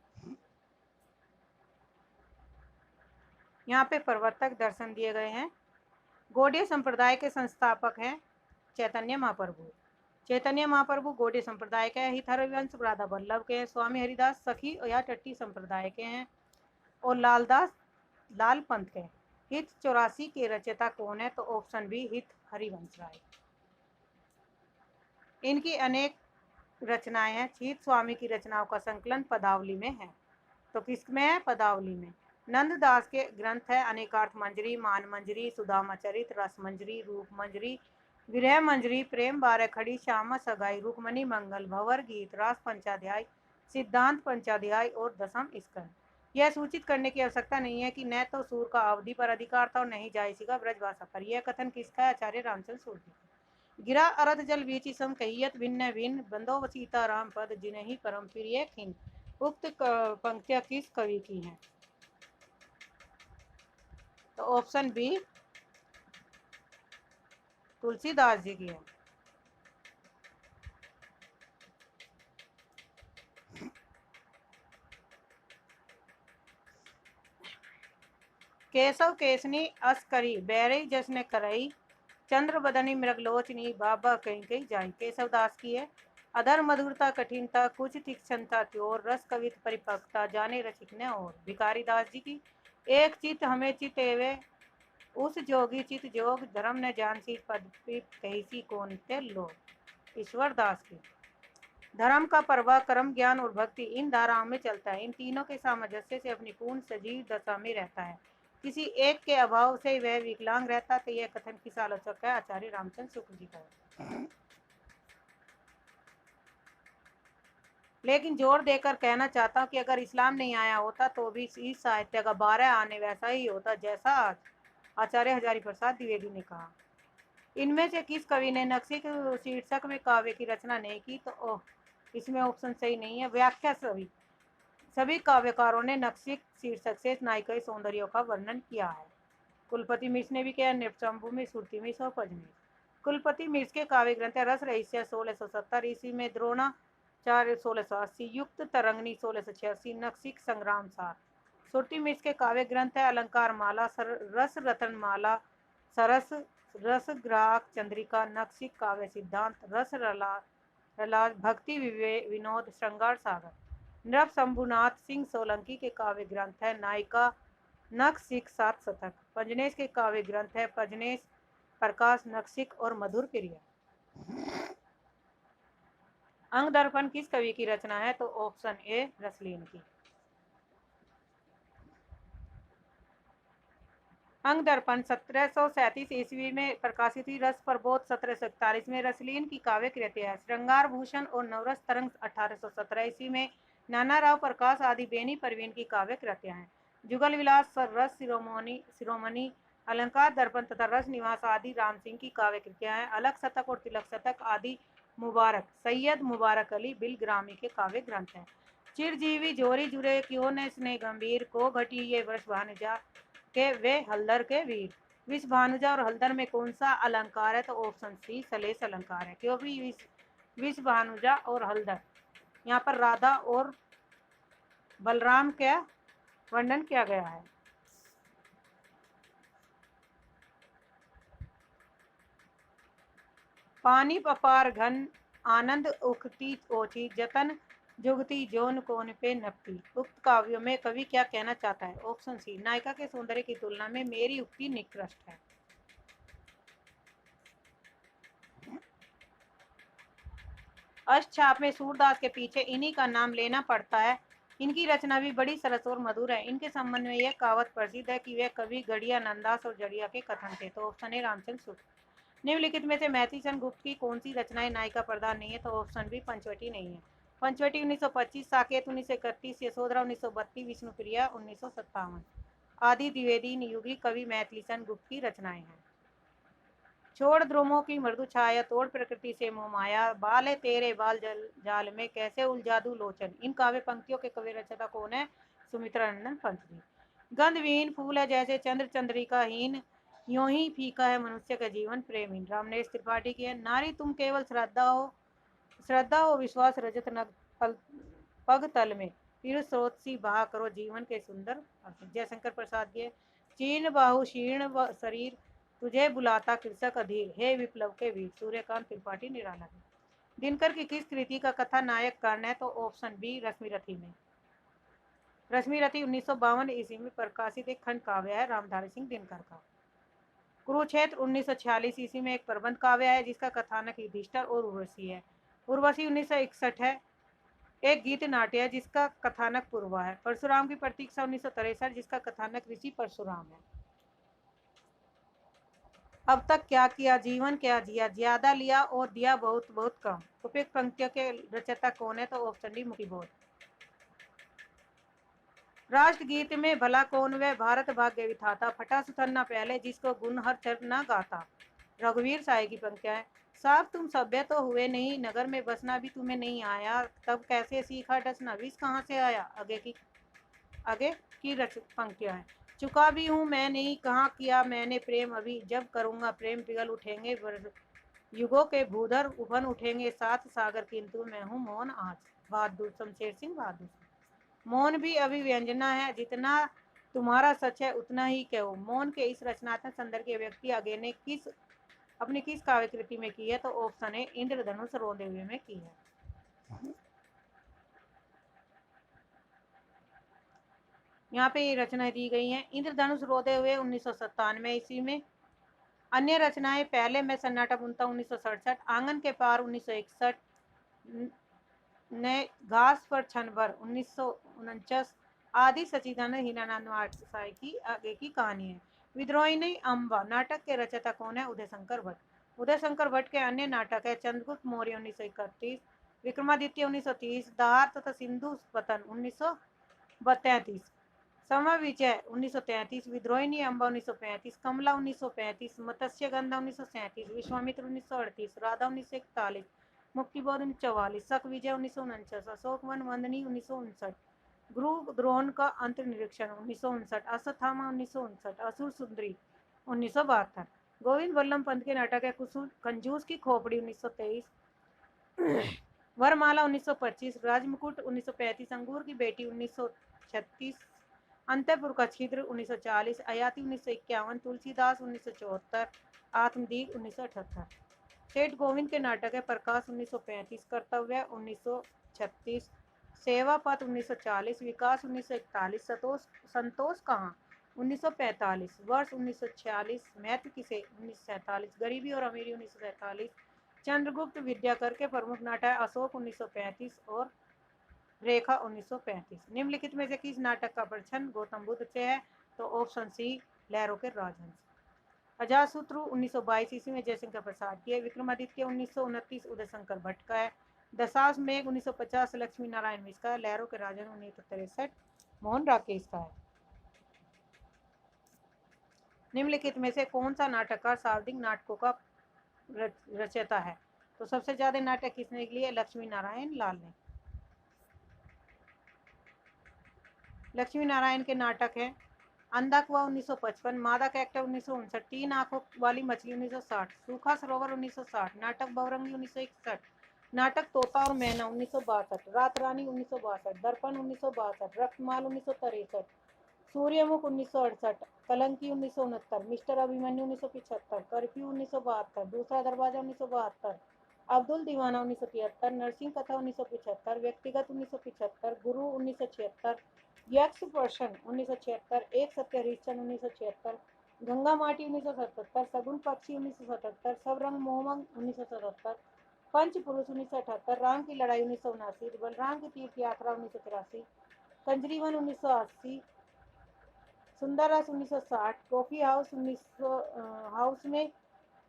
[SPEAKER 1] यहाँ पे प्रवर्तक दर्शन दिए गए हैं। गौड़ीय संप्रदाय के संस्थापक हैं चैतन्य महाप्रभु। चैतन्य महाप्रभु गौड़ीय संप्रदाय के हैं। हित हरिवंश राधा वल्लभ के हैं। स्वामी हरिदास सखी या टट्टी संप्रदाय के हैं और लाल पंथ के। हित 84 के रचयिता कौन है? तो ऑप्शन बी हित हरिवंश राय। इनकी अनेक रचनाएं हैं। हित स्वामी की रचनाओं का संकलन पदावली में है। तो किसमें है? पदावली में। नंददास के ग्रंथ है अनेकार्थ मंजरी, मान मंजरी, सुदामाचरित, रस मंजरी, रूप मंजरी, विरह मंजरी, प्रेम बारह खड़ी, श्यामा सगाई, रुक्मणी मंगल, भंवर गीत, रास पंचाध्याय, सिद्धांत पंचाध्याय और दशम स्कंद। यह सूचित करने की आवश्यकता नहीं है कि न तो सूर का अवधि पर अधिकार था और न ही जायसी का ब्रजभाषा पर। यह कथन किसका है? आचार्य रामचंद्र सूर्य। गिरा अरथ जल बीची सम कहियत भिन्न भिन्न, बंदो सीता राम पद जिन्हि परम प्रिय खिन। उक्त पंक्तियां किस कवि की हैं? तो ऑप्शन बी तुलसीदास जी की है। केशव केसनी अस करी, बैरई जसने करई, चंद्र बदनी मृगलोचनी, बाबा कहीं कहीं जाई। केशवदास की है। अधर मधुरता कठिनता, कुछ तीक्ष्णता त्योर, रस कवित परिपक्वता, जाने रसिक ने और। भिखारी दास जी की एक चित हमें चित एवे, उस जोगी चित जोग, धर्म ने जानसी पद कहीसी कौन ते लोग। ईश्वर दास की धर्म का प्रवाह कर्म ज्ञान और भक्ति इन धाराओं में चलता है। इन तीनों के सामंजस्य से अपनी पूर्ण सजीव दशा में रहता है। किसी एक के अभाव से वह विकलांग रहता। तो यह कथन किस आलोचक है? आचार्य रामचंद्र शुक्ल जी का है। लेकिन जोर देकर कहना चाहता हूँ कि अगर इस्लाम नहीं आया होता तो भी इस साहित्य का 12 आने वैसा ही होता जैसा आज आचार्य हजारी प्रसाद द्विवेदी ने कहा। इनमें से किस कवि ने नक्शिक शीर्षक में काव्य की रचना नहीं की? तो इसमें ऑप्शन सही नहीं है। व्याख्या सभी काव्यकारों ने नक्शिक शीर्षक से नायिका सौंदर्य का वर्णन किया है। कुलपति मिश्र ने भी किया। नृपशंभु में, सुरती मिश्र और पजमेश। कुलपति मिश्र के काव्य ग्रंथ रस रहस्य 1670 ईस्वी में, द्रोणाचार्य 1680, युक्त तरंगनी 1686, नक्शिक संग्राम सार। सुरती मिश्र के काव्य ग्रंथ है अलंकार माला, रस रतन माला, सरस रस ग्राहक चंद्रिका, नक्शिक काव्य सिद्धांत, रस रला भक्ति विनोद, श्रृंगार सागर। नृपशंभुनाथ सिंह सोलंकी के काव्य ग्रंथ है नायिका, नक्शिक 7 शतक। पजनेश के काव्य ग्रंथ है पजनेश, प्रकाश, नक्शिक और मधुर प्रिया। अंग दर्पण किस कवि की रचना है? तो ऑप्शन ए रसलीन की। अंग दर्पण 1737 ईस्वी में प्रकाशित हुई। रस प्रबोध 1741 में रसलीन की काव्य कृति है। श्रृंगार भूषण और नवरस तरंग 1817 ईस्वी में नाना राव प्रकाश आदि बेनी परवीन की काव्य कृतियां हैं। जुगल विलास, रस शिरोमणि, अलंकार दर्पण तथा रस निवास आदि राम सिंह की काव्य कृतियां हैं। अलग शतक और तिलक शतक आदि सैयद मुबारक अली बिलग्रामी के काव्य ग्रंथ हैं। चिरजीवी जोरी जुरे क्यों ने स्नेह गंभीर, को घटी ये वर्ष भानुजा के वे हल्दर के वीर। विष भानुजा और हल्दर में कौन सा अलंकार है? तो ऑप्शन सी सलेस अलंकार है। क्योंकि विष भानुजा और हल्दर यहाँ पर राधा और बलराम का वर्णन किया गया है। पानी पपार घन आनंद उखती ओछी जतन जुगती जोन कोन पे नपती। उक्त काव्यों में कवि क्या कहना चाहता है? ऑप्शन सी, नायिका के सौंदर्य की तुलना में मेरी उक्ति निकृष्ट है। अष्टछाप में सूरदास के पीछे इन्हीं का नाम लेना पड़ता है। इनकी रचना भी बड़ी सरस और मधुर है। इनके संबंध में यह कहावत प्रसिद्ध है कि वे कवि गढ़िया नंदास और जड़िया के कथन थे। तो ऑप्शन ए रामचंद्र शुक्ल। निम्नलिखित में से मैथिली चंद्र गुप्त की कौन सी रचनाएं नायिका प्रधान नहीं है? तो ऑप्शन बी पंचवटी नहीं है। पंचवटी 1925, साकेत 1931, यशोधरा 1932, विष्णुप्रिया 1957। आदि द्विवेदी युगी कवि मैथिली चंद्र गुप्त की रचनाएं हैं। छोड़ ध्रुवों की मृदु छाया, तोड़ प्रकृति से मोह माया, बाल है तेरे बाल जाल में कैसे उलझादू लोचन। इन काव्य पंक्तियों के कवि रचयिता कौन है? सुमित्रा नंदन पंत जी। गंधविहीन फूल है जैसे चंद्र चंद्रिकाहीन, यूं ही फीका है मनुष्य का जीवन प्रेमहीन। रामनेश त्रिपाठी की है। नारी तुम केवल श्रद्धा हो विश्वास रजत नग पग तल में, फिर स्रोत सी बहा करो जीवन के सुंदर। जयशंकर प्रसाद की है। चीर्ण बाहु शीर्ण शरीर, तुझे बुलाता कृषक अधीर, हे विप्लव के वीर। सूर्यकांत त्रिपाठी निराला है। दिनकर की किस कृति का कथा नायक कर्ण है? तो ऑप्शन बी रश्मिरथी में। रश्मिरथी 1952 ईस्वी में प्रकाशित एक खंड काव्य है रामधारी सिंह दिनकर का। कुरुक्षेत्र 1946 ईस्वी में एक प्रबंध काव्य है जिसका कथानक युधिष्ठिर और उर्वशी है। उर्वशी 1961 है, एक गीत नाट्य है जिसका कथानक पूर्वा है। परशुराम की प्रतीक्षा 1963 जिसका कथानक ऋषि परशुराम है। अब तक क्या किया जीवन क्या जिया, ज्यादा लिया और दिया बहुत बहुत कम। उपयुक्त पंक्तियों के रचयिता कौन है? तो ऑप्शन डी मुखीबोध। राष्ट्रगीत में भला कौन वह भारत भाग्य विधाता, फटा सुथरना पहले जिसको गुण हर चर न गाता। रघुवीर साय की पंक्तियां है। साहब तुम सभ्य तो हुए नहीं, नगर में बसना भी तुम्हें नहीं आया, तब कैसे सीखा डसना, विष कहाँ से आया। आगे की पंक्तियां हैं। चुका भी हूँ मैं नहीं, कहाँ किया मैंने प्रेम अभी, जब करूंगा प्रेम पिघल उठेंगे युगों के भूधर उफन उठेंगे सात सागर, किंतु मैं हूँ मौन आज। बहादुर शमशेर सिंह बहादुर। मौन भी अभी व्यंजना है, जितना तुम्हारा सच है उतना ही कहो। मौन के इस रचनात्मक संदर्भ के व्यक्ति आगे ने अपनी किस काव्य कृति में की है? तो ऑप्शन है इंद्रधनुष रोंदे हुए में की है। यहाँ पे ये रचनाएं दी गई हैं। इंद्रधनुष रोदे हुए 1997 ईस्वी में। अन्य रचनाएं पहले मैं सन्नाटा बुनता 1967, आंगन के पार 1961, ने घास पर क्षण भर 1949, आदि सचिदानंद हीरानंद साय की आगे की कहानी है। विद्रोही नहीं अम्बा नाटक के रचयिता कौन है? उदय शंकर भट्ट। उदय शंकर भट्ट के अन्य नाटक है चंद्रगुप्त मौर्य 1931, विक्रमादित्य 1930, दहार तथा सिंधु पतन 1932, समय विजय 1933, विद्रोहिणी अम्बा 1935, कमला 1935, मत्स्य गंधा 1937, विश्वामित्र 1938, राधा 1941, मुक्तिबोध 1944, शक विजय 1949, अशोक वन वंदनी 1959, गुरु द्रोण का अंतर्निरीक्षण 1959, अश्वत्थामा 1959, असुर सुंदरी 1972। गोविंद वल्लभ पंत के नाटक है कंजूस की खोपड़ी 1923, वरमाला 1925, राजमुकुट 1935, अंगूर की बेटी 1936, अंतपुर का छिद्र 1940, अयाती 1951, तुलसीदास 1974, आत्मदीप 1978। सेठ गोविंद के नाटक है प्रकाश 1935, कर्तव्य 1936, सेवा पथ 1940, विकास 1941, संतोष कहाँ 1945, वर्ष 1946, महत्व किसे 1947, गरीबी और अमीरी 1947, चंद्रगुप्त विद्याकर के प्रमुख नाटक अशोक 1935 और रेखा 1935। निम्नलिखित में से किस नाटक का प्रच्छन्न गौतम बुद्ध से है? तो ऑप्शन सी लहरों के राजहंस। अजातशत्रु 1922 ईस्वी में जयशंकर प्रसाद की है। विक्रमादित्य 1929 उदय शंकर भट्ट का है। दशाश्व मेघ 1950 लक्ष्मी नारायण मिश्र का है। लहरों के राजन 1963 मोहन राकेश का है। निम्नलिखित में से कौन सा नाटककार सर्वाधिक नाटकों का रचयिता है? तो सबसे ज्यादा नाटक किसने लिए? लक्ष्मी नारायण लाल ने। लक्ष्मी नारायण के नाटक है अंधा कुआ 1955, मादा कैरेक्टर 1959, तीन आंखों वाली मछली 1960, सूखा सरोवर 1960, नाटक बहुरंगी 1961, नाटक तोता और मैना 1962, रात रानी 1962, दर्पण 1962, रक्तमाल 1963, सूर्यमुख 1968, कलंकी 1969, मिस्टर अभिमन्यु 1975, कर्फ्यू 1972, दूसरा दरवाजा 1972, अब्दुल दीवाना 1973, नरसिंह कथा 1975, व्यक्तिगत 1975, गुरु 1976, यक्स पर्सन 1976, एक सत्य हरिश्चंद्र 1976, गंगा माटी 1977, सगुन पक्षी 1977, सब रंग मोहम्मद 1977, पंच पुरुष 1978, राम की लड़ाई 1979, बलराम की तीर्थ यात्रा 1983, कंजरी वन 1980, सुंदर रस 1960, कॉफी हाउस 1900 हाउस में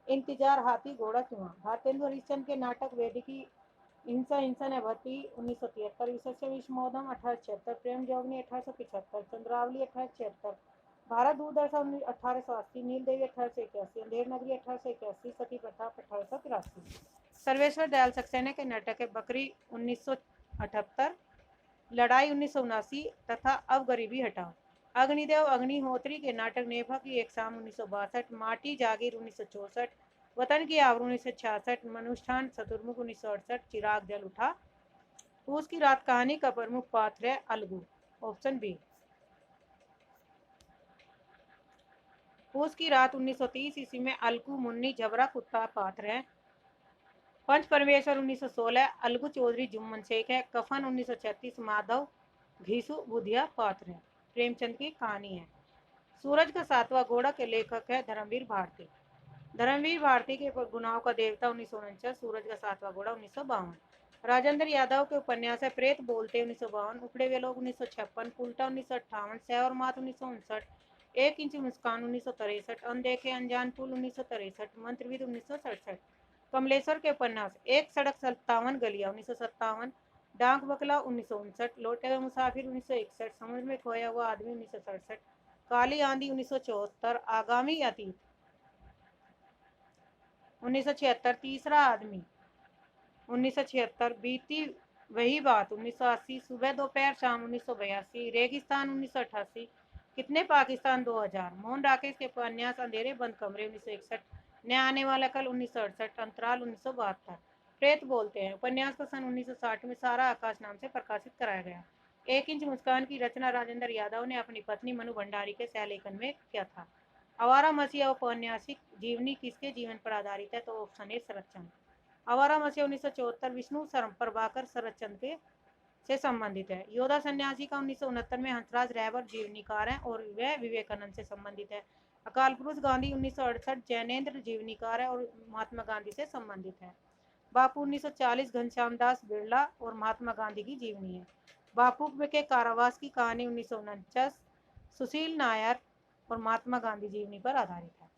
[SPEAKER 1] इंतजार हाथी घोड़ा चुहा, भारतेंदु हरिश्चंद्र के नाटक वेदिकी हिंसा हिंसा ने भर्ती 1973, विशेष विश्वमोदम 1876, प्रेम जोगनी 1875, चंद्रावली 1876, भारत दूरदर्शन 1880, नील देवी 1881, अंधेर नगरी 1881, सती प्रताप 1883, सर्वेश्वर दयाल सक्सेना के नाटक है बकरी 1978, लड़ाई 1979 तथा अब गरीबी हटाओ, अग्निदेव अग्निहोत्री के नाटक नेभा की एक शाम 1962, माटी जागीर 1964, वतन की आवर 1966, मनुष्ठान चतुर्मुख 1968, चिराग जल उठा, पूस की रात कहानी का प्रमुख पात्र है अलगू, ऑप्शन बी। पूस की रात 1930 ईस्वी में अलगू मुन्नी जबरा कुत्ता पात्र है। पंच परमेश्वर 1916, अलगू चौधरी जुम्मन शेख है। कफन 1936, माधव घीसू बुधिया पात्र है। प्रेमचंद की कहानी है। सूरज का सातवां घोड़ा के लेखक है धर्मवीर भारती। धर्मवीर भारती के गुनाहों का देवता 1949, सूरज का सातवां घोड़ा 1952। राजेंद्र यादव के उपन्यास है प्रेत बोलते 1952, उपड़े हुए लोग 1956, उल्टा 1958, सह और मात 1959, एक इंच मुस्कान 1963, अनदेखे अनजान पुल 1963, मंत्रविद 1967। कमलेश्वर के उपन्यास एक सड़क 57 गलियां 1957, डाक बकला 1959, लौटे हुए मुसाफिर 1961, समुद्र में खोया हुआ आदमी 1967, काली आंधी 1974, आगामी अतीत 1976, तीसरा आदमी 1976, बीती वही बात 1980, सुबह दोपहर शाम 1982, रेगिस्तान 1988, कितने पाकिस्तान 2000, मोहन राकेश के उपन्यास अंधेरे बंद कमरे 1961, नया आने वाला कल 1968, अंतराल 1972। प्रेत बोलते हैं उपन्यास को सन 1960 में सारा आकाश नाम से प्रकाशित कराया गया। एक इंच मुस्कान की रचना राजेंद्र यादव ने अपनी पत्नी मनु भंडारी के सहलेखन में किया था। आवारा मसीहा औपन्यासिक जीवनी किसके जीवन पर आधारित है? तो ऑप्शन ए शरतचंद्र। आवारा मसीहा 1974 विष्णु प्रभाकर शरतचंद्र के से संबंधित है। योधा सन्यासी का 1969 में हंसराज रहबर जीवनीकार है और वह विवेकानंद से संबंधित है। अकाल पुरुष गांधी 1968 जैनेन्द्र जीवनीकार है और महात्मा गांधी से संबंधित है। बापू 1940 घनश्याम दास बिरला और महात्मा गांधी की जीवनी है। बापू के कारावास की कहानी 1949 सुशील नायर और महात्मा गांधी जीवनी पर आधारित है।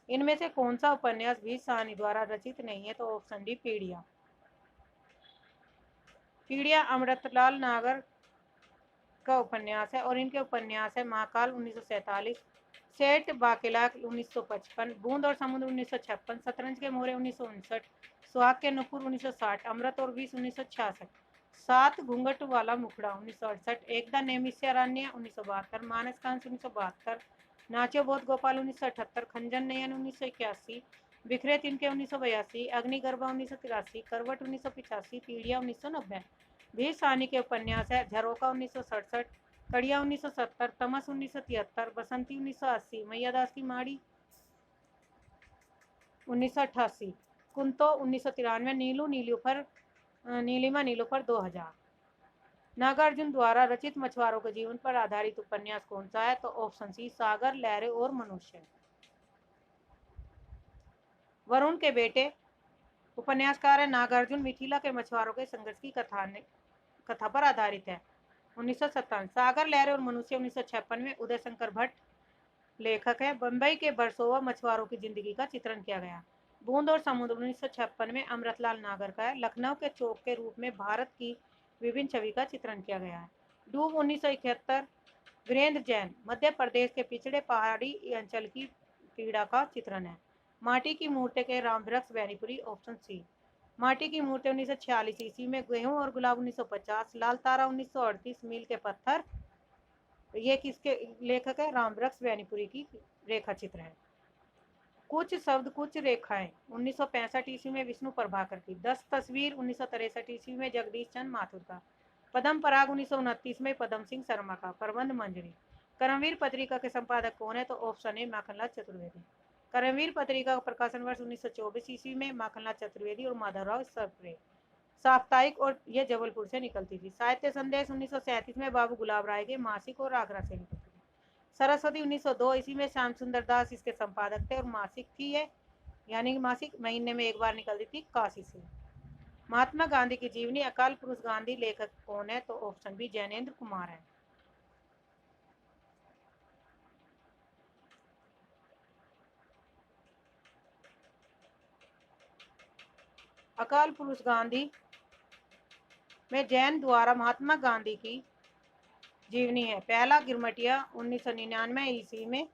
[SPEAKER 1] इनमें से कौन सा उपन्यास भी साहनी द्वारा रचित नहीं है? तो ऑप्शन डी पीड़िया। पीड़िया अमृतलाल नागर का उपन्यास है और इनके उपन्यास है महाकाल 1947, सेठ बाकेला 1955, बूंद और समुद्र 1956, शतरंज के मोहरे 1959, सुहाग के नुपुर 1960, अमृत और विष 1966, सात घूंघट वाला मुखड़ा 1968, एकदा नैमिषारण्य 1972, मानस कांस 1972, नाचो बोध गोपाल 1978, खंजन नयन 1981, बिखरे तिनके 1982, अग्निगर्भा 1983, करवट 1985, पीड़िया 1990। भी साहनी के उपन्यास है झरोका 1967, कड़िया 1970, तमस 1973, बसंती 1980, मैयादास की माड़ी 1988, कुंतो 1993, नीलिमा नीलूफर 2000। नागार्जुन द्वारा रचित मछुआरों के जीवन पर आधारित उपन्यास कौन सा है? तो ऑप्शन सी सागर, लहरें और मनुष्य। वरुण के बेटे उपन्यासकार है नागार्जुन, मिथिला के मछुआरों के संघर्ष की कथा पर आधारित है। 1957 सागर, लहरें और मनुष्य 1956 में उदय शंकर भट्ट लेखक है। बंबई के बरसोवा मछुआरों की जिंदगी का चित्रण किया गया। बूंद और समुद्र 1956 में अमृतलाल नागर का है। लखनऊ के चौक के रूप में भारत की विभिन्न छवि का चित्रण किया गया है। डूब 1971 वीरेंद्र जैन मध्य प्रदेश के पिछड़े पहाड़ी अंचल की पीड़ा का चित्रण है। माटी की मूर्ति के रामवृक्ष बैनीपुरी, ऑप्शन सी। माटी की मूर्ति 1946 ईस्वी में, गेहूं और गुलाब 1950, लाल तारा 1938, मील के पत्थर ये किसके लेखक है? रामवृक्ष बैनीपुरी की रेखा चित्र है। कुछ शब्द कुछ रेखाएं 1965 ईस्वी में विष्णु प्रभाकर की। 10 तस्वीर 1963 ईस्वी में जगदीश चंद्र माथुर का। पद्म पराग 1929 में पद्म सिंह शर्मा का। प्रबंध मंजरी कर्मवीर पत्रिका के संपादक कौन है? तो ऑप्शन ए माखनलाल चतुर्वेदी। कर्मवीर पत्रिका का प्रकाशन वर्ष 1924 ईस्वी में माखनलाल चतुर्वेदी और माधवराव सरप्रे, साप्ताहिक, और यह जबलपुर से निकलती थी। साहित्य संदेश 1937 में बाबू गुलाब राय के मासिक और आगरा से निकलती थी। सरस्वती 1902 ईस्वी में श्याम सुंदर दास इसके संपादक थे और मासिक थी ये, यानी कि मासिक महीने में एक बार निकलती थी काशी से। महात्मा गांधी की जीवनी। अकाल पुरुष गांधी लेखक कौन है? तो ऑप्शन बी जैनेन्द्र कुमार है। अकाल पुरुष गांधी में जैन द्वारा महात्मा गांधी की जीवनी है। पहला गिरमटिया 1999 ईस्वी में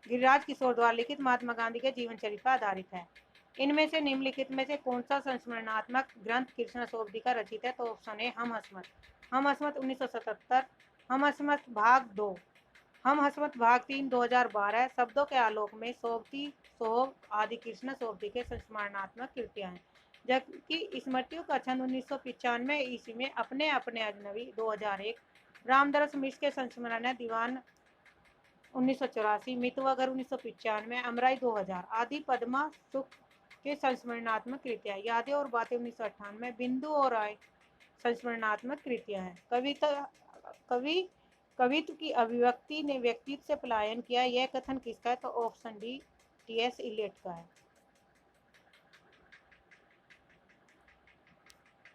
[SPEAKER 1] गिरिराज किशोर द्वारा लिखित महात्मा गांधी के जीवन चरित्र पर आधारित है। इनमें से निम्नलिखित में से कौन सा संस्मरणात्मक ग्रंथ कृष्ण सोबती का रचित है? तो ऑप्शन ए हम हसमत। हम हसमत 1977, हम हसमत भाग 2, हम हसमत भाग 3 2012, शब्दों के आलोक में, सोबती, सोहब आदि कृष्ण सोबती के संस्मरणात्मक कृतियां हैं। जबकि स्मृतियों का छंद 1995 ईस्वी में अपने अपने अजनबी 2001, रामदरस मिश्र के संस्मरण है दीवान 1984, मितवागर 1995, अमराई 2000 आदि पद्मा सुख के संस्मरणात्मक कृतियां। यादें और बातें 1998, बिंदु और राय संस्मरणात्मक कृतियां हैं। कवित्व की अभिव्यक्ति ने व्यक्तित्व से पलायन किया, यह कथन किसका है? तो ऑप्शन डी टी.एस. इलियट का है।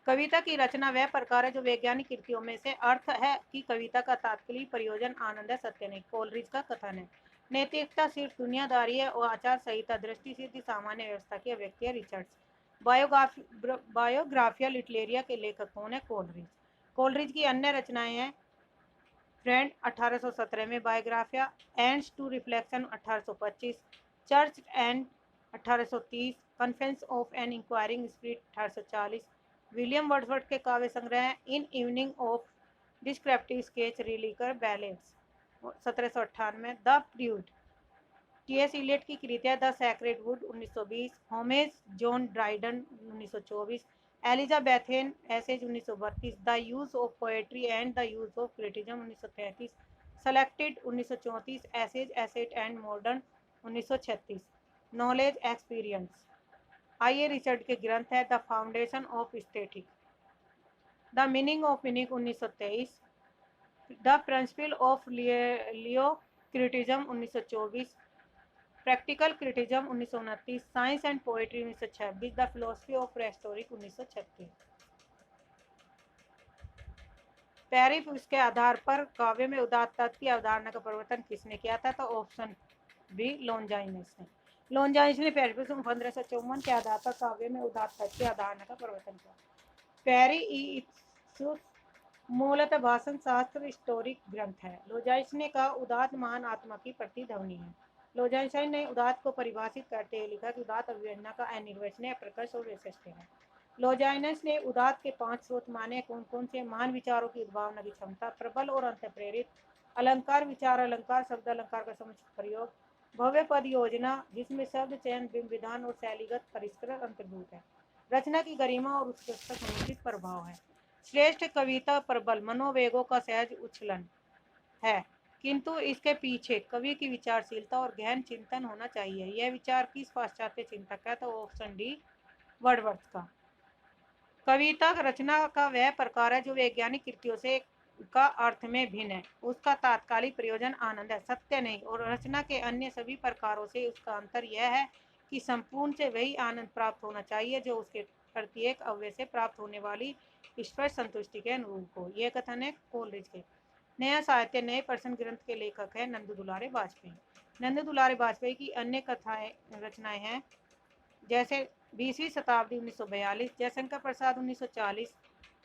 [SPEAKER 1] कविता की रचना वह प्रकार है जो वैज्ञानिक कृतियों में से अर्थ है कि कविता का तात्कालिक प्रयोजन आनंद है, सत्य नहीं। कोलरिज का कथन है नैतिकता सिर्फ दुनियादारी है और आचार संहिता दृष्टि सिद्धि सामान्य व्यवस्था की अभिव्यक्ति है। रिचर्ड्स। बायोग्राफिया लिटरेरिया के लेखक कौन है? कोलरिज। कोलरिज की अन्य रचनाएं हैं फ्रेंड 1817 में, Biographia aids to reflection 1825, church and 1830, confessions of an inquiring spirit 1840, William Wordsworth के काव्य संग्रह in evening of descriptive sketch lyrical ballads 1798, the prelude, T S. Eliot की कृतियां the sacred wood 1920, homage John Dryden 1924, Elizabethan essays 1932, the use of poetry and the use of criticism 1933, selected 1934, essays ancient and modern 1936, knowledge experience. आइए Richard के ग्रंथ है the foundation of aesthetic, the meaning of meaning 1923, the principle of लियो criticism 1924, practical criticism 1929, science and poetry 1926, the philosophy of rhetoric 1936। Periplus के आधार पर काव्य में उदात्त तत्व की अवधारणा का परिवर्तन किसने किया था? तो ऑप्शन बी लॉन्जाइनस ने। लॉन्जाइनस ने पेरिप्लस 1554 के आधार पर काव्य में उदात्त तत्व की अवधारणा का परिवर्तन किया। पेरिप्लस मूलतः भाषण शास्त्र हिस्टोरिक ग्रंथ है। लॉन्जाइनस का उदात्त महान आत्मा की प्रतिध्वनि है। लॉन्जाइनस ने उदात्त को परिभाषित करते हुए लिखा कि उदात्त अभिव्यंजना का अनिर्वचनीय प्रकर्ष और विशिष्ट है। लॉन्जाइनस ने उदात्त के 5 स्रोत माने। कौन कौन से? महान विचारों की उद्भावना की क्षमता, प्रबल और अंत प्रेरित, अलंकार, विचार अलंकार, शब्द अलंकार का समुचित प्रयोग, भव्य पद योजना जिसमें शब्द चयन, विधान और शैलीगत परिष्कृत अंतर्भूत है, रचना की गरिमा और उत्कृष्टता समुचित प्रभाव है। श्रेष्ठ कविता प्रबल मनोवेगों का सहज उछलन है, किंतु इसके पीछे कवि की विचारशीलता और गहन चिंतन होना चाहिए। यह विचार किस पाश्चात्य चिंतक का? तो ऑप्शन डी वर्डवर्थ का। कविता रचना का वह प्रकार है जो वैज्ञानिक कृतियों से का अर्थ में भिन्न है, उसका तात्कालिक प्रयोजन आनंद है, सत्य नहीं। और रचना के अन्य सभी प्रकारों से उसका अंतर यह है कि संपूर्ण से वही आनंद प्राप्त होना चाहिए जो उसके प्रत्येक अवयव से प्राप्त होने वाली स्पष्ट संतुष्टि के अनुरूप हो। यह कथन है कोलरिज के। नया साहित्य नए प्रश्न ग्रंथ के लेखक है नंद दुलारे बाजपेयी। नंद दुलारे बाजपेयी की अन्य कथाएं रचनाएं हैं जैसे 20वीं शताब्दी 1942, जयशंकर प्रसाद 1940,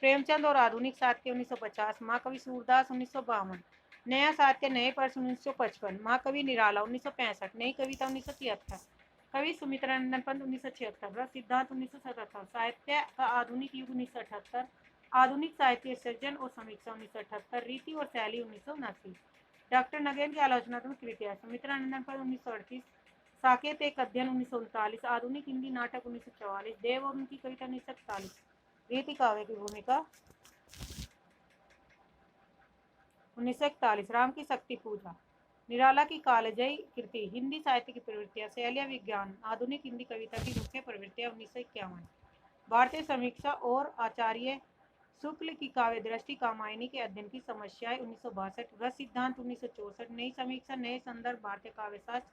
[SPEAKER 1] प्रेमचंद और आधुनिक साहित्य 1950, महाकवि सूरदास 1952, नया साहित्य नए प्रश्न 1955, महाकवि निराला 1965, नई कविता 1973, कवि सुमित्रानंदन पंत 1976, रस सिद्धांत 1977, साहित्य का आधुनिक युग 1978, आधुनिक साहित्य सृजन और समीक्षा 1978, रीति और शैली 1979, डॉक्टर नगेन की आलोचनात्मक कृतियां, सुमित्रानंदन पंत 1938, साकेत एक अध्ययन 1939, आधुनिक हिंदी नाटक 1944, देव और उनकी कविता 1941, रीति काव्य की भूमिका 1941 राम की शक्ति पूजा, निराला की कालजयी कृति, हिंदी साहित्य की प्रवृत्तियां, शैलिया विज्ञान, आधुनिक हिंदी कविता की मुख्य प्रवृत्तियां, 1951 भारतीय समीक्षा और आचार्य शुक्ल की काव्य दृष्टि, कामायनी के अध्ययन की समस्याएं, 1962 रस सिद्धांत, 1964 नई समीक्षा, नए संदर्भ, भारतीय काव्य शास्त्र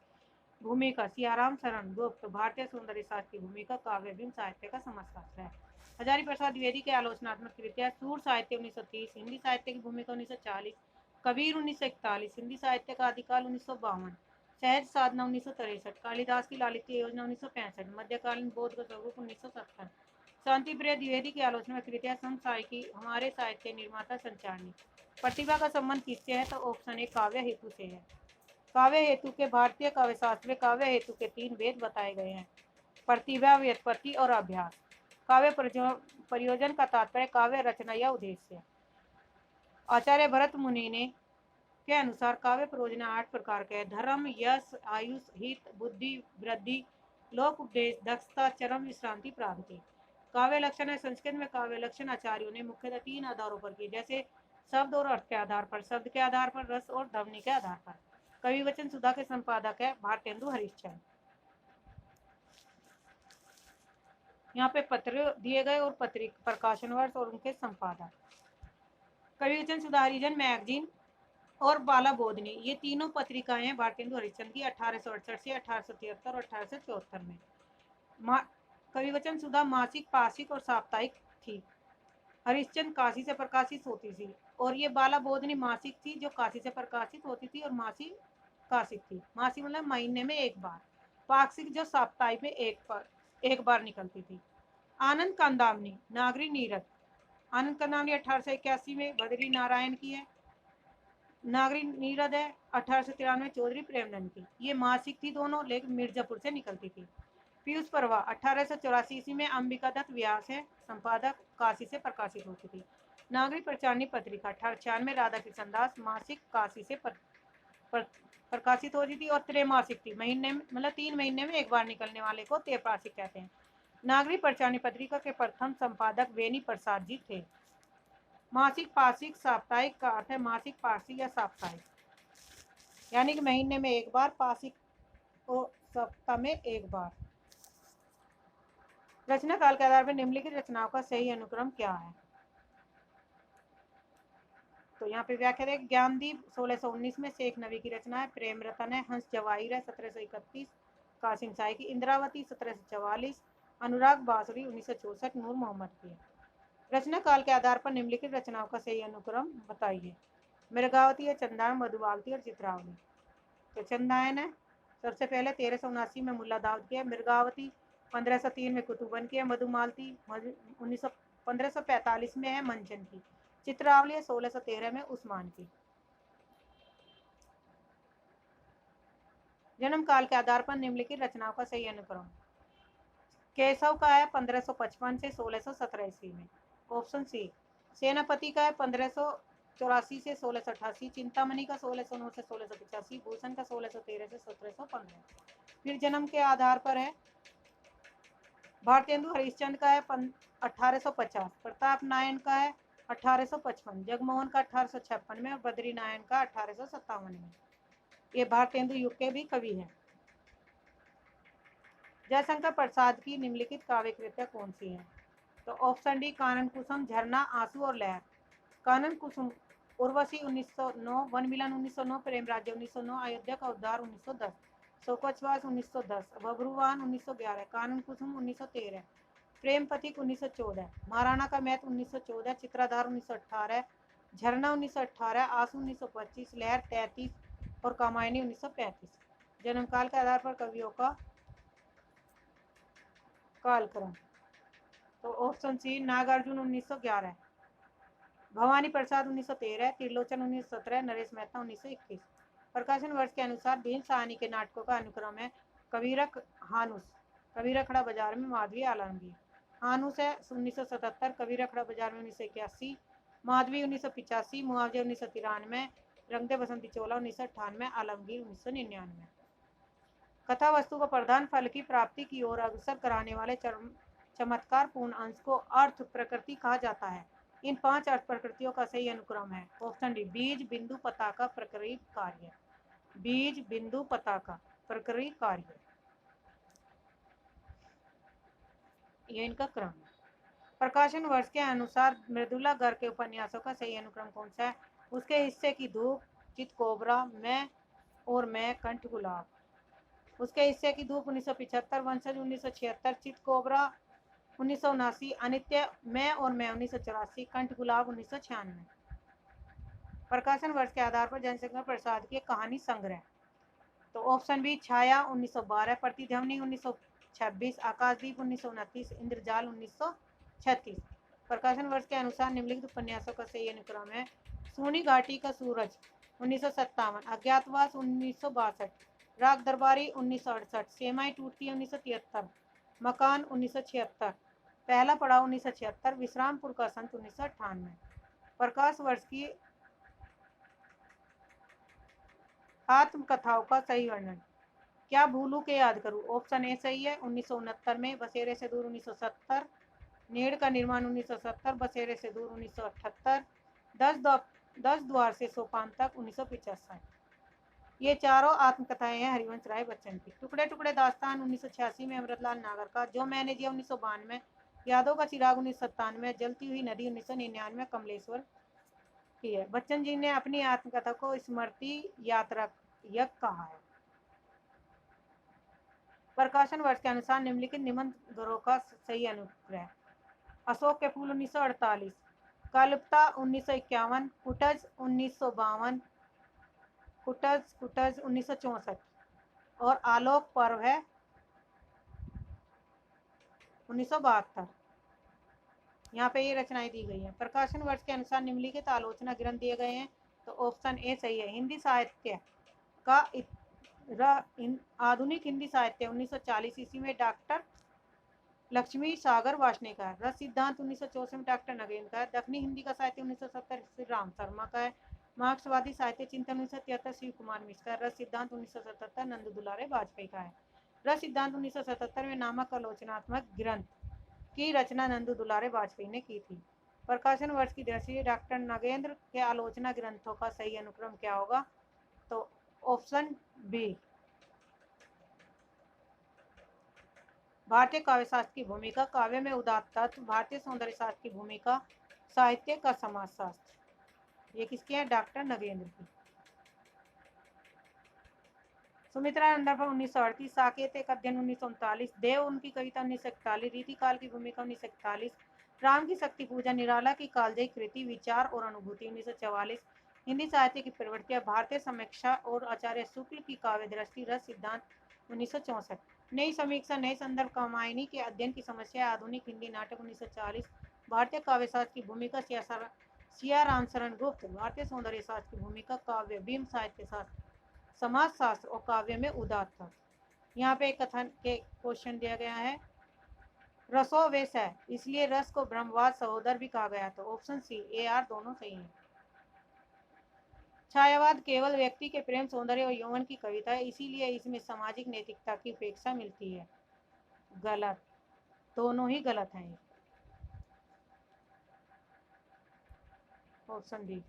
[SPEAKER 1] भूमिका, सियाराम शरण गुप्त, भारतीय सौंदर्य शास्त्र की भूमिका, काव्य बिंब साहित्य का समाजशास्त्र है। हजारी प्रसाद द्विवेदी के आलोचनात्मक कृतियां, सूर साहित्य 1930, हिंदी साहित्य की भूमिका 1940, कबीर 1941, हिंदी साहित्य का आदिकाल 1952, सहज साधना 1963, कालिदास की लालित्य योजना 1965, मध्यकालीन बौद्ध का स्वरूप 1970, शांति प्रिय द्विवेदी की आलोचना में कृतियां समसाई की, हमारे साहित्य निर्माता संचारणी। प्रतिभा का संबंध किससे है? तो ऑप्शन ए काव्य हेतु से है। काव्य हेतु के भारतीय काव्य शास्त्र में काव्य हेतु के 3 भेद बताए गए हैं, प्रतिभा, व्युत्पत्ति और अभ्यास। काव्य प्रयोजन का तात्पर्य काव्य रचना या उद्देश्य। आचार्य भरत मुनि ने के अनुसार काव्य प्रयोजना 8 प्रकार के हैं: धर्म, यश, आयुष, हित, बुद्धि वृद्धि, लोक उपदेश, दक्षता, चरम विश्रांति, प्राप्ति। काव्य लक्षण है। संस्कृत में काव्य लक्षण आचार्यों ने मुख्यतः 3 आधारों पर किए, जैसे शब्द और अर्थ के आधार पर, शब्द के आधार पर, रस और ध्वनि के आधार पर। कवि वचन सुधा के संपादक है भारतेंदु हरिश्चंद्र। यहाँ पे पत्र दिए गए और पत्रिका, प्रकाशन वर्ष और उनके संपादक। कवि वचन सुधा, हरिजन मैगजीन और बाला बोधनी, ये तीनों पत्रिकाएं हैं भारतेंदु हरिश्चंद्र की 1868 से 1873 और 1874 में। कवि वचन सुधा मासिक, पाक्षिक और साप्ताहिक थी। हरिश्चंद्र काशी से प्रकाशित होती थी, और ये बाला बोधनी मासिक थी जो काशी से प्रकाशित होती थी, और मासिक काशिक थी। मासिक मतलब महीने में एक बार, पाक्षिक जो साप्ताहिक में एक बार निकलती थी। आनंद कांदामनी, नागरी नीरद, आनंद कांदामनी 1881 में बद्री नारायण की है। नागरी नीरद है 1893 चौधरी प्रेमनंद की। ये मासिक थी दोनों, लेकिन मिर्जापुर से निकलती थी। पीयूष पर्वा 1884 ईस्वी में अंबिका दत्त व्यास है संपादक, काशी से प्रकाशित होती थी। नागरी प्रचारणी पत्रिका 1896 में राधा कृष्ण दास, मासिक, काशी से प्रकाशित होती थी, और त्रैमासिक थी, महीने मतलब 3 महीने में एक बार निकलने वाले को त्रैमासिक कहते हैं। नागरी प्रचारणी पत्रिका के प्रथम संपादक बेनी प्रसाद जी थे। मासिक, पाक्षिक, साप्ताहिक का अर्थ है मासिक, पाक्षिक या साप्ताहिक, यानी कि महीने में एक बार, पाक्षिक और सप्ताह में एक बार। रचना काल के आधार पर निम्नलिखित रचनाओं का सही अनुक्रम क्या है? तो यहाँ पे व्याख्या है। ज्ञानदीप 1619 में शेख नबी की रचना है। प्रेम रतन है। हंस जवाहिर है 1731, कासिम साई की। इंद्रावती 1744, अनुराग बांसुरी 1964, नूर मोहम्मद की। रचना काल के आधार पर निम्नलिखित रचनाओं का सही अनुक्रम बताइए। मृगावती है, चंदायन, मधुवावती और चित्रावली। तो चंदायन है सबसे पहले 1379 में मुल्ला दाऊद की है। मृगावती 1503 में कुतुबन की है। मधुमालती 1545 में है मंचन की। चित्रावली 1613 में उस्मान की। जन्म काल के आधार पर निम्नलिखित रचनाओं का सही अनुक्रम। केशव का है 1555 से 1617 ईस्वी में। Option C. सेनापति का है 1584 से 1688, चिंतामणि का 1609 से 1685, भूषण का 1613 से 1715। फिर जन्म के आधार पर है। भारतेंदु हरिश्चंद्र का है 1850, प्रताप नारायण का है 1855, जगमोहन का 1856 में और बद्री नारायण का 1857 में। ये भारतेंदु युग के भी कवि हैं। जयशंकर प्रसाद की निम्नलिखित काव्य कृतियां कौन सी हैं? तो ऑप्शन डी कानन कुसुम, झरना, आंसू और लहर। कानन कुसुम, उर्वशी 1909, वन मिलन 1909, प्रेम राज्य 1909, अयोध्या का उद्धार 1910, शोकोच्छ्वास 1910, बब्रुवाहन 1911, कानन कुसुम 1913, प्रेम पथिक 1914, महाराणा का मैथ 1914, चित्राधार 1918, झरना 1918, आंसू 1925, लहर 33 और कामायनी 1935। जन्मकाल के आधार पर कवियों का कालक्रम। तो ऑप्शन सी नागार्जुन 1911, भवानी प्रसाद 1913, त्रिलोचन 1917, नरेश मेहता 1921। प्रकाशन वर्ष के अनुसार भीम सहानी के नाटकों का अनुक्रम है। कबीरक हानुस, कबीरखड़ा बाजार में माधवी आलमगीर। हानुस है 1977, कबीरखड़ा बाजार में 1981, माधवी 1985, मुआवजे 1993, रंगदे बसंती चोला 1998, आलमगीर 1999। कथा वस्तु को प्रधान फल की प्राप्ति की ओर अग्रसर कराने वाले चमत्कार पूर्ण अंश को अर्थ प्रकृति कहा जाता है। इन 5 अर्थ प्रकृतियों का सही अनुक्रम है। ऑप्शन डी, बीज बिंदु पताका प्रकृति कार्य। बीज बिंदु पताका प्रकृति कार्य, ये इनका क्रम है। प्रकाशन वर्ष के अनुसार मृदुला गर्ग के उपन्यासों का सही अनुक्रम कौन सा है? उसके हिस्से की धूप, चितकोबरा, मैं कंठ गुलाब। उसके हिस्से की धूप 1975, वंशज 1976, चितकोबरा 1979, अनित्य मैं 1984, कंठ गुलाब 1996। प्रकाशन वर्ष के आधार पर जनशंकर प्रसाद की कहानी संग्रह, तो ऑप्शन बी छाया 1912, प्रतिध्वनि 1926, आकाशदीप 1929, इंद्रजाल 1936। प्रकाशन वर्ष के अनुसार निम्नलिखित उपन्यासों का सही अनुक्रम है। सोनी घाटी का सूरज 1957, अज्ञातवास 1962, राग दरबारी 1968, सेमाई टूटती 1973, मकान 1976, पहला पड़ाव 1976, विश्रामपुर का संत 1998। प्रकाश वर्ष की आत्मकथाओं का सही वर्णन, क्या भूलू के याद करूं, ऑप्शन ए सही है 1969 में, बसेरे से दूर 1970, नेड़ का निर्माण 1970, बसेरे से दूर 1978, 10 द्वार से सोपान तक 1985। ये चारों आत्मकथाएं हैं हरिवंश राय बच्चन की। टुकड़े टुकड़े दास्तान 1986 में अमृतलाल नागर का, जो मैंने जिया 1992 में, यादों का चिराग 1997, जलती हुई नदी 1999 कमलेश्वर की है। बच्चन जी ने अपनी आत्मकथा को स्मृति यात्रा कहा है। प्रकाशन वर्ष के अनुसार निम्नलिखित निबंध ग्रहों का सही अनुक्रम, अशोक के फूल 1948, कल्पता 1951, कुटज 1952, कुटज 1964 और आलोक पर्व है 1972। यहाँ पे ये रचनाएं दी गई हैं। प्रकाशन वर्ष के अनुसार निम्नलिखित आलोचना ग्रंथ दिए गए हैं, तो ऑप्शन ए सही है। हिंदी साहित्य का आधुनिक हिंदी साहित्य 1940 ईस्वी में डॉक्टर लक्ष्मी सागर वार्ष्णेकर, रस सिद्धांत 1964 में डॉक्टर नगेंद्र का, दक्षिणी हिंदी का साहित्य 1970 श्री राम शर्मा का है, मार्क्सवादी साहित्य चिंतन 1973 शिव कुमार मिश्र का, रस सिद्धांत 1977 नंद दुलारे वाजपेयी का है। रस सिद्धांत 1977 में नामक आलोचनात्मक ग्रंथ की रचना नंदू दुलारे वाजपेयी ने की थी। प्रकाशन वर्ष की दृष्टि से डॉक्टर नगेंद्र के आलोचना ग्रंथों का सही अनुक्रम क्या होगा, तो ऑप्शन बी। भारतीय काव्य शास्त्र की भूमिका, काव्य में उदात्त तत्व, भारतीय सौंदर्य शास्त्र की भूमिका, साहित्य का समाजशास्त्र। ये किसकी है? डॉक्टर नगेंद्र की। सुमित्रा नंदन 1938, साकेत एक अध्ययन 1939, देव उनकी कविता 1941, रीतिकाल की भूमिका 1941, राम की शक्ति पूजा, निराला की कालजयी कृति, विचार और अनुभूति 1944, हिंदी साहित्य की प्रवृत्तियां, भारतीय समीक्षा और आचार्य शुक्ल की काव्य दृष्टि, रस सिद्धांत 1964, नई समीक्षा नए संदर्भ, कामायनी के अध्ययन की समस्या, आधुनिक हिंदी नाटक 1940, भारतीय काव्य शास्त्र की भूमिका, सिया राम शरण गुप्त, भारतीय सौंदर्य शास्त्र की भूमिका, काव्य भीम, साहित्य शास्त्र, समाज शास्त्र और काव्य में उदात्त। यहाँ पे एक कथन के क्वेश्चन दिया गया है, रसो वेश है इसलिए रस को ब्रह्मवाद सहोदर भी कहा गया, तो ऑप्शन सी ए आर दोनों सही है। छायावाद केवल व्यक्ति के प्रेम, सौंदर्य और यौवन की कविता है, इसीलिए इसमें सामाजिक नैतिकता की उपेक्षा मिलती है। गलत, दोनों ही गलत हैं। Option D.